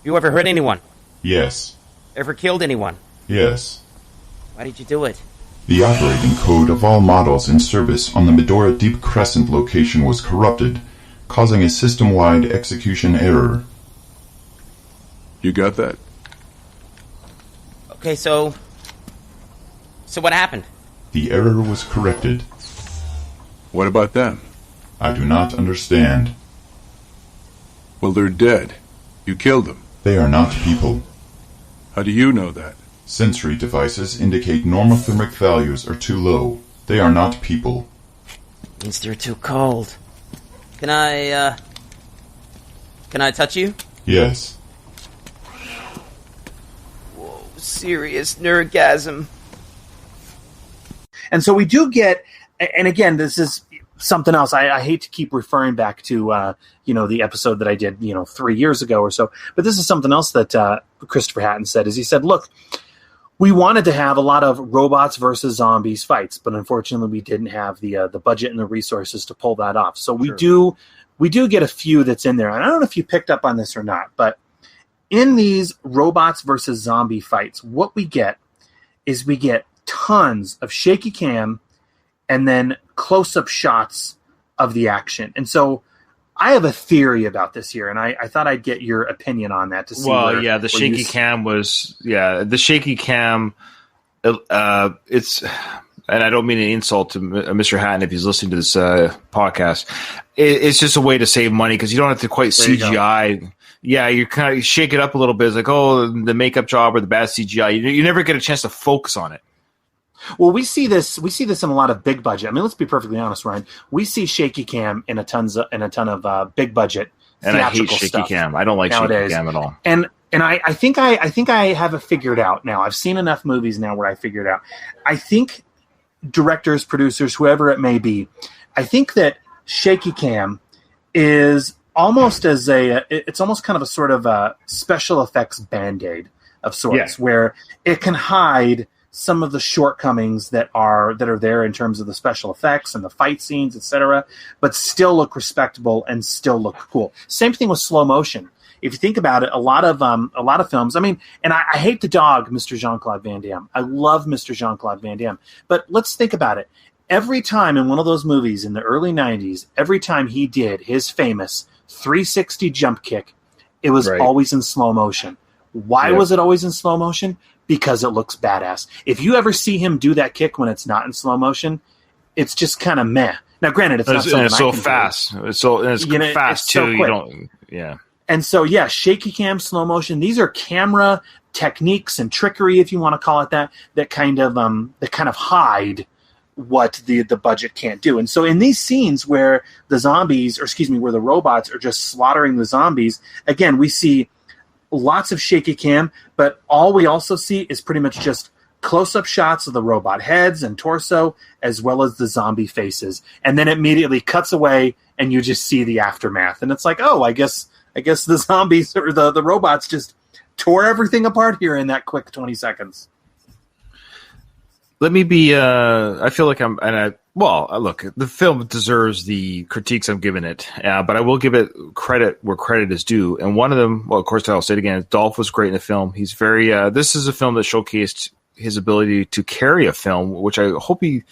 You ever hurt anyone? Yes. Ever killed anyone? Yes. Why did you do it? The operating code of all models in service on the Medora Deep Crescent location was corrupted, causing a system-wide execution error. You got that? Okay, so what happened? The error was corrected. What about them? I do not understand. Well, they're dead. You killed them. They are not people. How do you know that? Sensory devices indicate normothermic values are too low. They are not people. Means they're too cold. Can I touch you? Yes. Whoa, serious nerdgasm. And so we do get, and again, this is something else. I hate to keep referring back to, the episode that I did, 3 years ago or so. But this is something else that Christopher Hatton said, is he said, look, we wanted to have a lot of robots versus zombies fights, but unfortunately we didn't have the budget and the resources to pull that off. So we do get a few that's in there. And I don't know if you picked up on this or not, but in these robots versus zombie fights, what we get is we get tons of shaky cam and then close-up shots of the action. And so I have a theory about this here, and I thought I'd get your opinion on that to see. Well, the shaky cam was the shaky cam. It's, and I don't mean an insult to Mr. Hatton if he's listening to this podcast. It's just a way to save money because you don't have to quite CGI. Yeah, you kind of shake it up a little bit. It's like, oh, the makeup job or the bad CGI. You never get a chance to focus on it. Well, we see this in a lot of big budget. I mean, let's be perfectly honest, Ryan. We see shaky cam in a ton of big budget and I hate shaky cam. I don't like shaky cam at all. And I think I have it figured out now. I've seen enough movies now where I figured out. I think directors, producers, whoever it may be, I think that shaky cam is almost it's almost kind of a sort of a special effects Band-Aid of sorts, where it can hide some of the shortcomings that are there in terms of the special effects and the fight scenes, etc., but still look respectable and still look cool. Same thing with slow motion. if you think about it, a lot of films. I mean, and I hate the dog, Mr. Jean-Claude Van Damme. I love Mr. Jean-Claude Van Damme, but let's think about it. Every time in one of those movies in the early '90s, every time he did his famous 360 jump kick, it was always in slow motion. Why was it always in slow motion? Because it looks badass. If you ever see him do that kick when it's not in slow motion, it's just kind of meh. Now, granted, it's not something it's so fast. It's fast too. So quick. And so, shaky cam, slow motion. These are camera techniques and trickery, if you want to call it that. That kind of hide what the budget can't do. And so, in these scenes where where the robots are just slaughtering the zombies, again, we see lots of shaky cam, but all we also see is pretty much just close-up shots of the robot heads and torso, as well as the zombie faces, and then immediately cuts away, and you just see the aftermath. And it's like, oh, I guess the zombies or the robots just tore everything apart here in that quick 20 seconds. Let me be. I feel like look, the film deserves the critiques I'm giving it, but I will give it credit where credit is due. And one of them, well, of course, I'll say it again. Dolph was great in the film. He's very. This is a film that showcased his ability to carry a film, which I hope I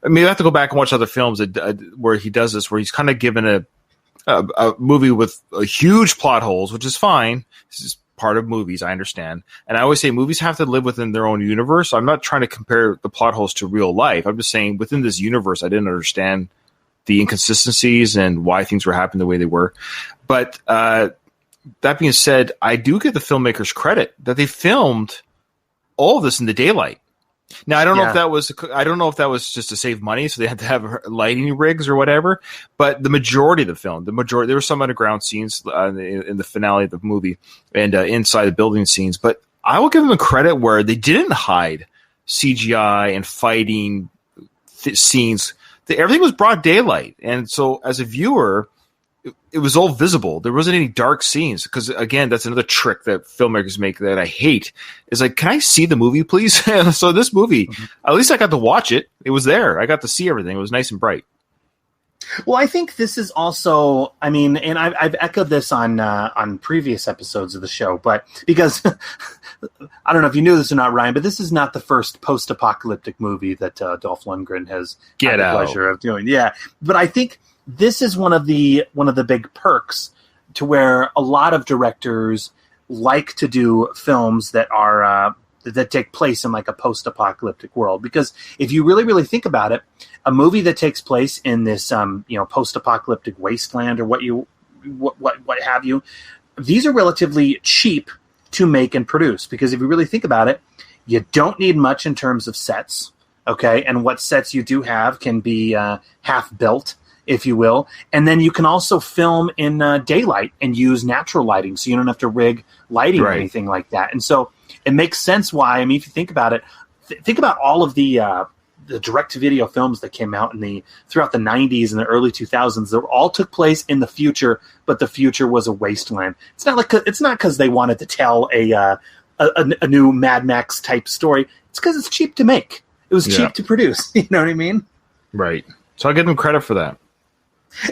have to go back and watch other films where he does this, where he's kind of given a movie with huge plot holes, which is fine. This is part of movies, I understand. And I always say movies have to live within their own universe. I'm not trying to compare the plot holes to real life. I'm just saying within this universe, I didn't understand the inconsistencies and why things were happening the way they were. But that being said, I do give the filmmakers credit that they filmed all of this in the daylight. Now, I don't know if that was just to save money, so they had to have lighting rigs or whatever. But the majority of the film, there were some underground scenes in the finale of the movie and inside the building scenes. But I will give them the credit where they didn't hide CGI and fighting scenes. Everything was broad daylight, and so as a viewer, it was all visible. There wasn't any dark scenes because, again, that's another trick that filmmakers make that I hate. Is like, can I see the movie, please? So this movie, at least I got to watch it. It was there. I got to see everything. It was nice and bright. Well, I think this is also, I mean, and I've echoed this on previous episodes of the show, but because I don't know if you knew this or not, Ryan, but this is not the first post-apocalyptic movie that Dolph Lundgren has had the pleasure of doing. Yeah, but I think this is one of the big perks to where a lot of directors like to do films that are that take place in like a post-apocalyptic world. Because if you really, really think about it, a movie that takes place in this post-apocalyptic wasteland or what have you, these are relatively cheap to make and produce. Because if you really think about it, you don't need much in terms of sets, okay? And what sets you do have can be half built, if you will. And then you can also film in daylight and use natural lighting, so you don't have to rig lighting or anything like that. And so it makes sense why, I mean, if you think about it, think about all of the direct-to-video films that came out throughout the 90s and the early 2000s. They all took place in the future, but the future was a wasteland. It's not because they wanted to tell a new Mad Max type story. It's because it's cheap to make. It was cheap to produce. You know what I mean? Right. So I'll give them credit for that.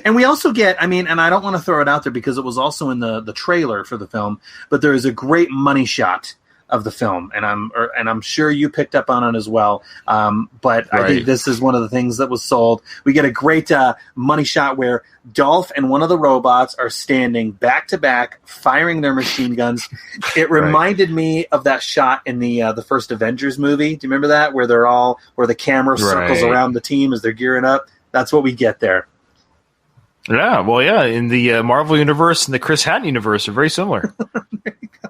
And we also get, I mean, and I don't want to throw it out there because it was also in the trailer for the film, but there is a great money shot of the film, and I'm sure you picked up on it as well. But I think this is one of the things that was sold. We get a great money shot where Dolph and one of the robots are standing back to back, firing their machine guns. It reminded me of that shot in the first Avengers movie. Do you remember that where the camera circles around the team as they're gearing up? That's what we get there. Yeah, well, yeah, in the Marvel universe and the Chris Hatton universe are very similar. There you go.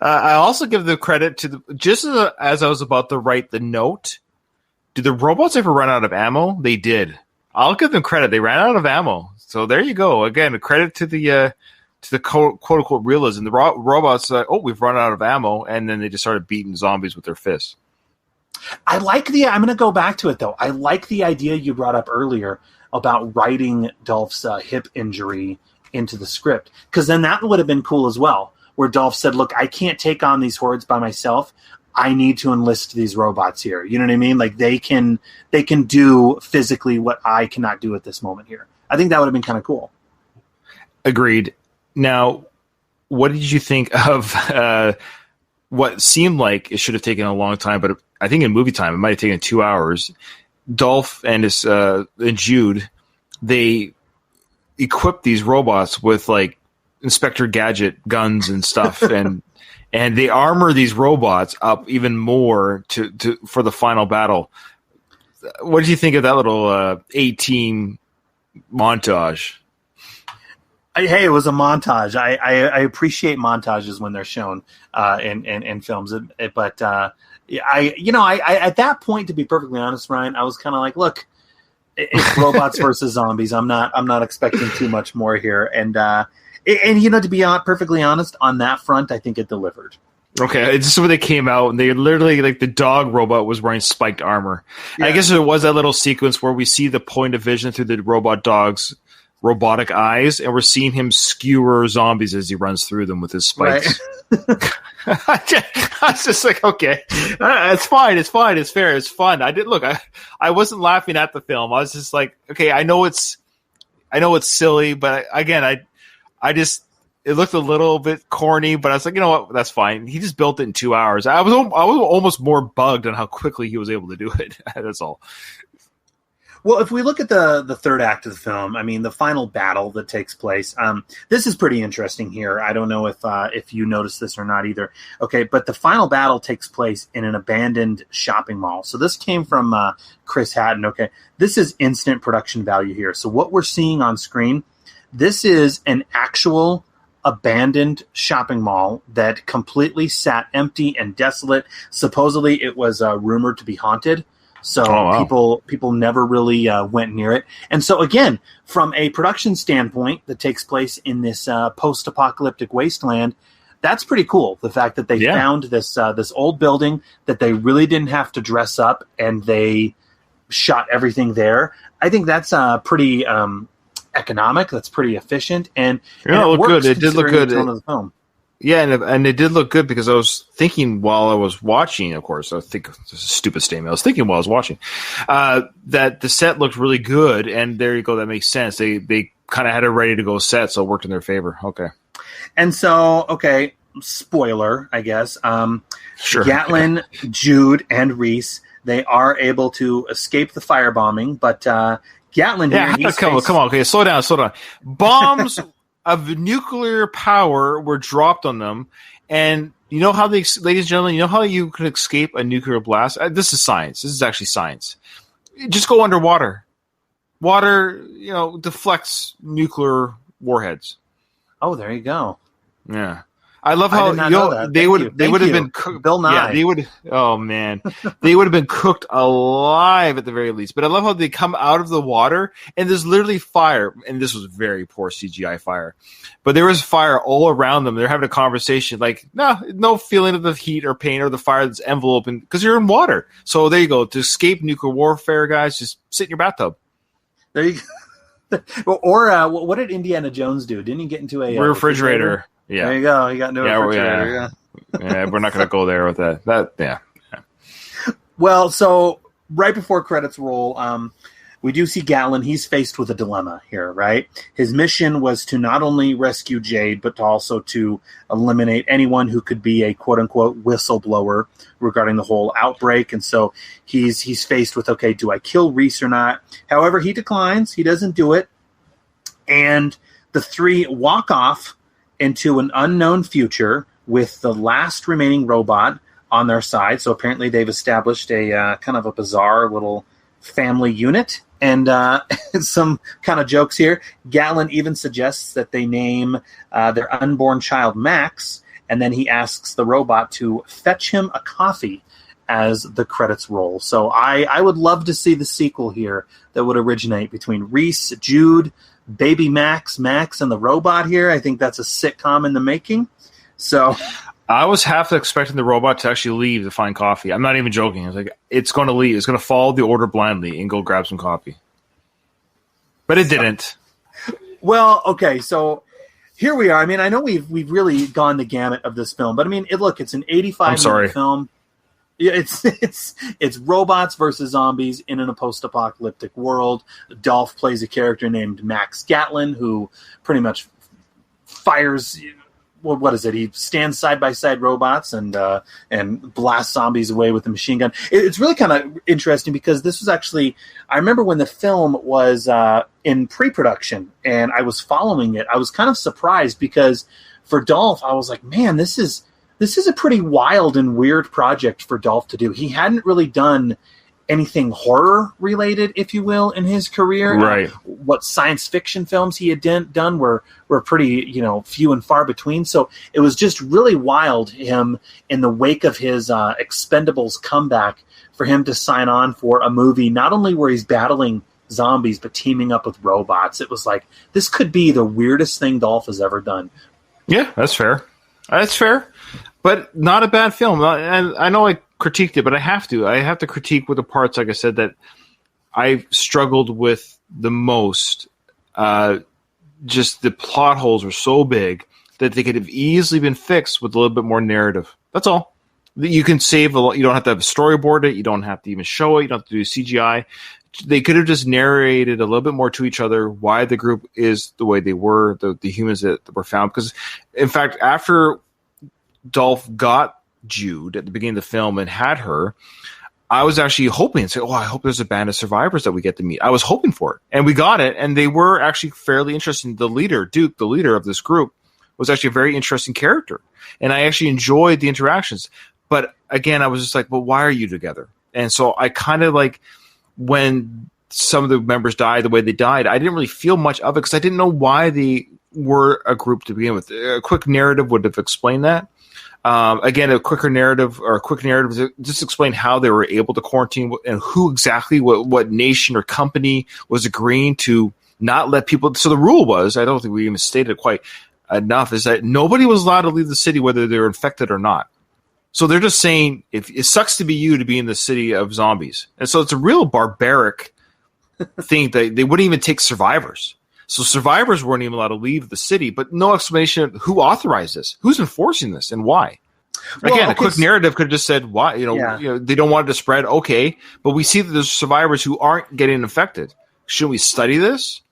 I also give the credit to just as I was about to write the note. Did the robots ever run out of ammo? They did. I'll give them credit. They ran out of ammo. So there you go. Again, a credit to the quote unquote realism. The robots, we've run out of ammo, and then they just started beating zombies with their fists. I'm going to go back to it, though. I like the idea you brought up earlier about writing Dolph's hip injury into the script, because then that would have been cool as well, where Dolph said, look, I can't take on these hordes by myself. I need to enlist these robots here. You know what I mean? Like they can do physically what I cannot do at this moment here. I think that would have been kind of cool. Agreed. Now, what did you think of what seemed like it should have taken a long time, but I think in movie time it might have taken 2 hours. Dolph and his and Jude, they equipped these robots with like Inspector Gadget guns and stuff, and they armor these robots up even more to for the final battle. What did you think of that little A-team montage? Hey, it was a montage. I appreciate montages when they're shown in films, but I at that point, to be perfectly honest, Ryan, I was kind of like, look, it's robots versus zombies. I'm not expecting too much more here, and to be perfectly honest, on that front, I think it delivered. Okay, it's just when they came out and they literally, like, the dog robot was wearing spiked armor. Yeah. I guess there was that little sequence where we see the point of vision through the robot dog's robotic eyes, and we're seeing him skewer zombies as he runs through them with his spikes. Right. I was just like, okay, it's fine, it's fair, it's fun. I wasn't laughing at the film. I was just like, okay, I know it's silly, but again, it looked a little bit corny, but I was like, you know what, that's fine. He just built it in 2 hours. I was almost more bugged on how quickly he was able to do it. That's all. Well, if we look at the third act of the film, I mean, the final battle that takes place, this is pretty interesting here. I don't know if you noticed this or not either. Okay, but the final battle takes place in an abandoned shopping mall. So this came from Chris Hatton. Okay, this is instant production value here. So what we're seeing on screen, this is an actual abandoned shopping mall that completely sat empty and desolate. Supposedly, it was rumored to be haunted. So people never really went near it. And so, again, from a production standpoint that takes place in this post-apocalyptic wasteland, that's pretty cool. The fact that they found this old building that they really didn't have to dress up and they shot everything there. I think that's pretty economic. That's pretty efficient. And it looked good. It did look good. The tone of the film. Yeah, and it did look good because I was thinking while I was watching, of course, this is a stupid statement. I was thinking while I was watching that the set looked really good, and there you go, that makes sense. They kind of had a ready-to-go set, so it worked in their favor. Okay. And so, okay, spoiler, I guess. Sure. Gatling, Jude, and Reese, they are able to escape the firebombing, but Gatling here... Come on, okay, slow down. Bombs... of nuclear power were dropped on them, and you know how ladies and gentlemen, you know how you can escape a nuclear blast? This is science. This is actually science. Just go underwater. Water, deflects nuclear warheads. Oh, there you go. Yeah. I love how they would have been cooked. Bill Nye. Yeah, they would. Oh man, they would have been cooked alive at the very least. But I love how they come out of the water and there's literally fire. And this was very poor CGI fire, but there was fire all around them. They're having a conversation, like no feeling of the heat or pain or the fire that's enveloping because you're in water. So there you go. To escape nuclear warfare, guys, just sit in your bathtub. There you go. Or what did Indiana Jones do? Didn't he get into a refrigerator? Yeah. There you go. He got into a refrigerator. Yeah, we're not going to go there with that. Well, so right before credits roll, we do see Gatling. He's faced with a dilemma here, right? His mission was to not only rescue Jade, but also to eliminate anyone who could be a quote-unquote whistleblower regarding the whole outbreak. And so he's faced with, okay, do I kill Reese or not? However, he declines. He doesn't do it. And the three walk off into an unknown future with the last remaining robot on their side. So apparently they've established a kind of a bizarre little family unit. And some kind of jokes here. Gatling even suggests that they name their unborn child Max, and then he asks the robot to fetch him a coffee as the credits roll. So I would love to see the sequel here that would originate between Reese, Jude, baby Max, and the robot here. I think that's a sitcom in the making. So I was half expecting the robot to actually leave to find coffee. I'm not even joking. I was like, it's going to leave. It's going to follow the order blindly and go grab some coffee. But it didn't. Well, okay, so here we are. I mean, I know we've really gone the gamut of this film, but I mean, it's an 85-minute film. Yeah, it's robots versus zombies in a post-apocalyptic world. Dolph plays a character named Max Gatling, who pretty much fires. What is it? He stands side by side robots and blasts zombies away with a machine gun. It's really kind of interesting because this was actually, I remember when the film was in pre-production and I was following it. I was kind of surprised because for Dolph, I was like, man, this is a pretty wild and weird project for Dolph to do. He hadn't really done anything horror related, if you will, in his career. Right. What science fiction films he had done were pretty, few and far between. So it was just really wild, him in the wake of his Expendables comeback, for him to sign on for a movie, not only where he's battling zombies, but teaming up with robots. It was like, this could be the weirdest thing Dolph has ever done. Yeah, that's fair. That's fair. But not a bad film. And I know I critiqued it, but I have to critique with the parts, like I said, that I struggled with the most. Just the plot holes were so big that they could have easily been fixed with a little bit more narrative. That's all. You can save a lot. You don't have to have a storyboard it. You don't have to even show it. You don't have to do CGI. They could have just narrated a little bit more to each other why the group is the way they were, the humans that were found. Because, in fact, after Dolph got Jude at the beginning of the film and had her, I was actually hoping and say, I hope there's a band of survivors that we get to meet. I was hoping for it. And we got it. And they were actually fairly interesting. The leader, Duke, the leader of this group, was actually a very interesting character. And I actually enjoyed the interactions. But again, I was just like, why are you together? And so I kind of like, when some of the members died the way they died, I didn't really feel much of it because I didn't know why they were a group to begin with. A quick narrative would have explained that. Again, a quick narrative just explain how they were able to quarantine and who exactly, what nation or company was agreeing to not let people. So the rule was, I don't think we even stated it quite enough, is that nobody was allowed to leave the city whether they were infected or not. So they're just saying, if it sucks to be you to be in the city of zombies. And so it's a real barbaric thing that they wouldn't even take survivors. So survivors weren't even allowed to leave the city, but no explanation of who authorized this, who's enforcing this, and why. Again, a quick narrative could have just said, why, they don't want it to spread. Okay. But we see that there's survivors who aren't getting infected. Shouldn't we study this?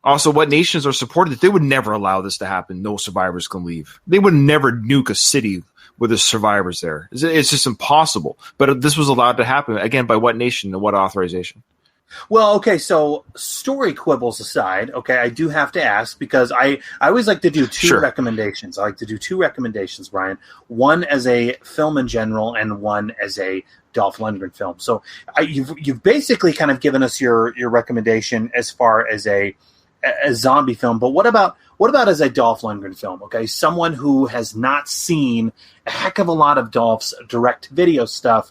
Also, what nations are supported? They would never allow this to happen. No survivors can leave. They would never nuke a city with the survivors there. It's just impossible. But this was allowed to happen, again, by what nation and what authorization? Well, okay, so story quibbles aside, okay, I do have to ask, because I always like to do two recommendations. I like to do two recommendations, Brian. One as a film in general and one as a Dolph Lundgren film. So you've basically kind of given us your recommendation as far as a zombie film, but what about as a Dolph Lundgren film? Okay, someone who has not seen a heck of a lot of Dolph's direct video stuff.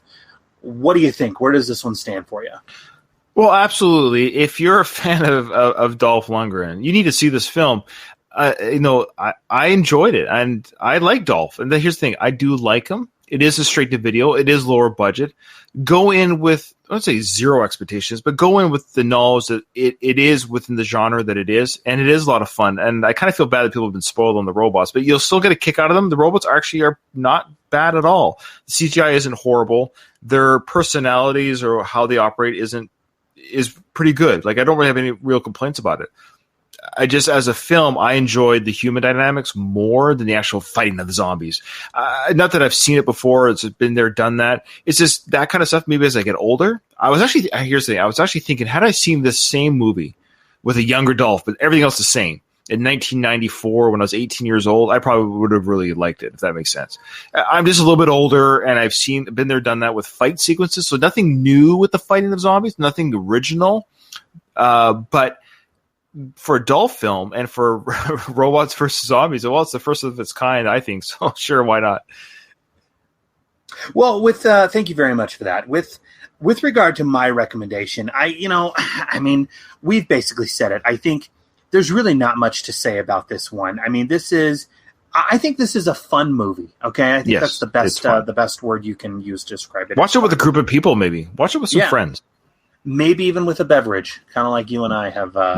What do you think? Where does this one stand for you? Well, absolutely. If you're a fan of Dolph Lundgren, you need to see this film. I enjoyed it, and I like Dolph. And here's the thing: I do like him. It is a straight-to-video. It is lower budget. Go in with, I don't say zero expectations, but go in with the knowledge that it is within the genre that it is, and it is a lot of fun. And I kind of feel bad that people have been spoiled on the robots, but you'll still get a kick out of them. The robots are not bad at all. The CGI isn't horrible. Their personalities or how they operate is pretty good. Like, I don't really have any real complaints about it. I just, as a film, I enjoyed the human dynamics more than the actual fighting of the zombies. Not that I've seen it before. It's been there, done that. It's just that kind of stuff. Maybe as I get older, here's the thing. I was actually thinking, had I seen this same movie with a younger Dolph, but everything else the same, in 1994 when I was 18 years old, I probably would have really liked it, if that makes sense. I'm just a little bit older, and I've been there, done that with fight sequences. So nothing new with the fighting of zombies, nothing original. But for a Dolph film and for robots versus zombies, well, it's the first of its kind, I think. So sure, why not? Well, thank you very much for that. With regard to my recommendation, we've basically said it. I think there's really not much to say about this one. I mean, I think this is a fun movie. Okay, I think that's the best word you can use to describe it. Watch it with a group of people, maybe. Watch it with some friends. Maybe even with a beverage, kind of like you and I have. I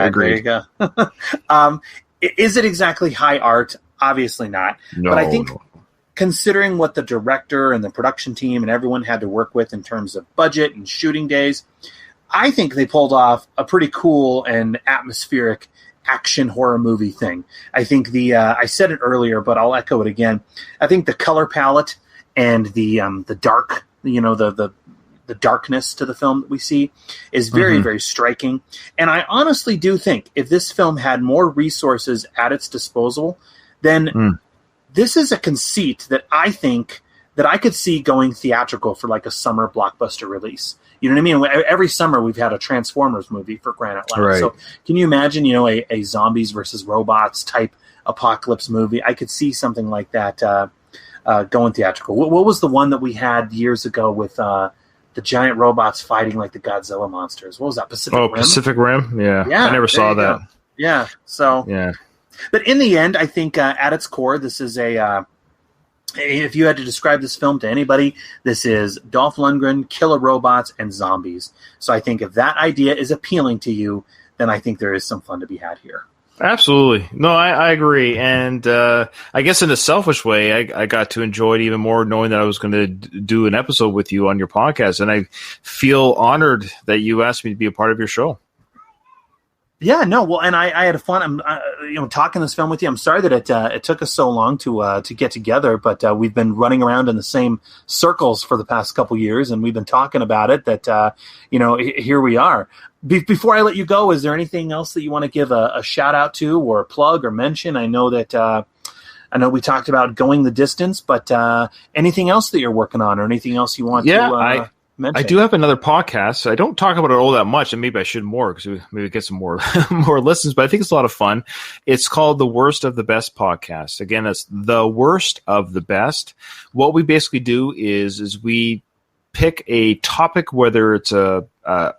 agree. There you go. Is it exactly high art? Obviously not. No, but I think, considering what the director and the production team and everyone had to work with in terms of budget and shooting days, I think they pulled off a pretty cool and atmospheric action horror movie thing. I think I said it earlier, but I'll echo it again. I think the color palette and the dark, the darkness to the film that we see is very, very striking. And I honestly do think if this film had more resources at its disposal, then this is a conceit that I think that I could see going theatrical for like a summer blockbuster release. You know what I mean? Every summer we've had a Transformers movie for crying out loud. Right. So can you imagine, a zombies versus robots type apocalypse movie? I could see something like that going theatrical. What was the one that we had years ago with the giant robots fighting like the Godzilla monsters? What was that? Pacific Rim? Pacific Rim? Yeah. I never saw that. Go. Yeah. So. Yeah. But in the end, I think at its core, this is if you had to describe this film to anybody, this is Dolph Lundgren, killer robots, and zombies. So I think if that idea is appealing to you, then I think there is some fun to be had here. Absolutely. No, I agree. And I guess in a selfish way, I got to enjoy it even more knowing that I was going to do an episode with you on your podcast. And I feel honored that you asked me to be a part of your show. Yeah, no, well, and I had fun. Talking this film with you. I'm sorry that it took us so long to get together, but we've been running around in the same circles for the past couple years, and we've been talking about it. That here we are. Before I let you go, is there anything else that you want to give a shout out to, or plug, or mention? I know we talked about going the distance, but anything else that you're working on, or anything else you want to mention? I do have another podcast. I don't talk about it all that much, and maybe I should more because maybe get some more more listens. But I think it's a lot of fun. It's called the Worst of the Best podcast. Again, that's the Worst of the Best. What we basically do is we pick a topic, whether it's a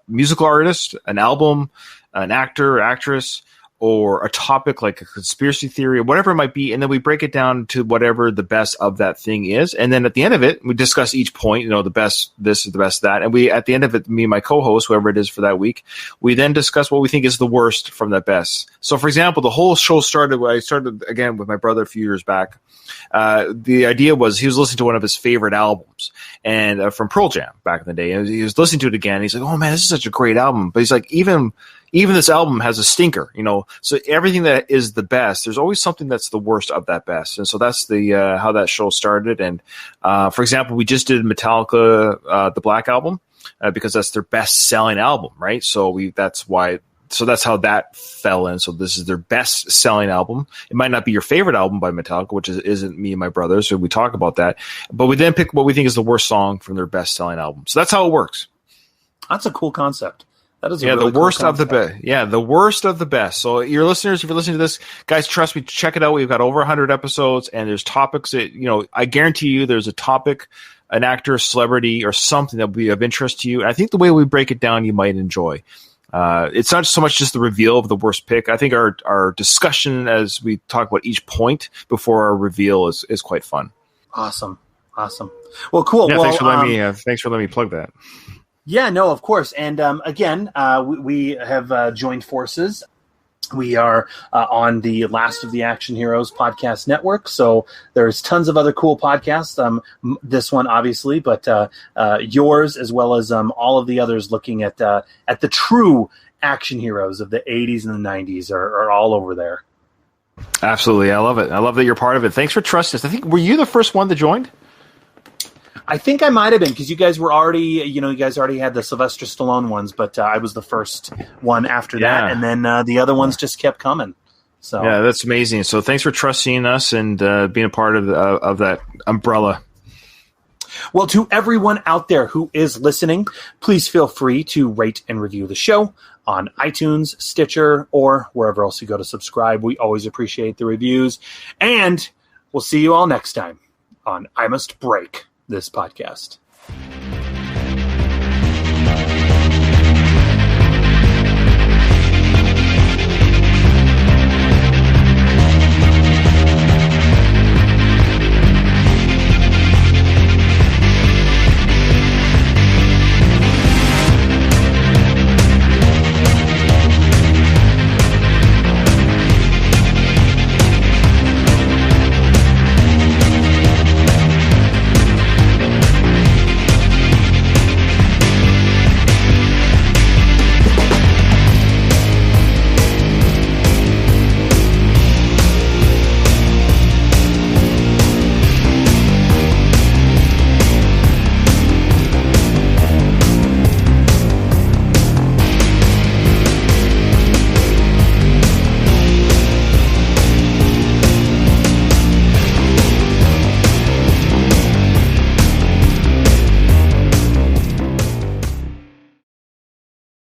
musical artist, an album, an actor, or actress, or a topic like a conspiracy theory or whatever it might be, and then we break it down to whatever the best of that thing is. And then at the end of it, we discuss each point, the best this is the best that. And we, at the end of it, me and my co-host, whoever it is for that week, we then discuss what we think is the worst from that best. So, for example, the whole show started when I started, again, with my brother a few years back. The idea was he was listening to one of his favorite albums and from Pearl Jam back in the day. And he was listening to it again. And he's like, oh, man, this is such a great album. But he's like, even this album has a stinker, so everything that is the best, there's always something that's the worst of that best. And so that's the how that show started. And for example, we just did Metallica, the Black Album, because that's their best selling album, right? So that's how that fell in. So this is their best selling album. It might not be your favorite album by Metallica, which isn't me and my brother. So we talk about that, but we then pick what we think is the worst song from their best selling album. So that's how it works. That's a cool concept. That is the worst of the best. Yeah, the worst of the best. So your listeners, if you're listening to this, guys, trust me, check it out. We've got over 100 episodes, and there's topics that, I guarantee you there's a topic, an actor, celebrity, or something that will be of interest to you. And I think the way we break it down, you might enjoy. It's not so much just the reveal of the worst pick. I think our discussion as we talk about each point before our reveal is quite fun. Awesome. Well, cool. Yeah, well, thanks for letting me plug that. Yeah, no, of course. And again, we have joined forces. We are on the Last of the Action Heroes podcast network. So there's tons of other cool podcasts. This one, obviously, but yours as well as all of the others looking at the true action heroes of the 80s and the 90s are all over there. Absolutely. I love it. I love that you're part of it. Thanks for trusting us. I think, were you the first one that joined? I think I might have been because you guys were already, you guys already had the Sylvester Stallone ones, but I was the first one after that, and then the other ones just kept coming. So yeah, that's amazing. So thanks for trusting us and being a part of that umbrella. Well, to everyone out there who is listening, please feel free to rate and review the show on iTunes, Stitcher, or wherever else you go to subscribe. We always appreciate the reviews, and we'll see you all next time on I Must Break This Podcast.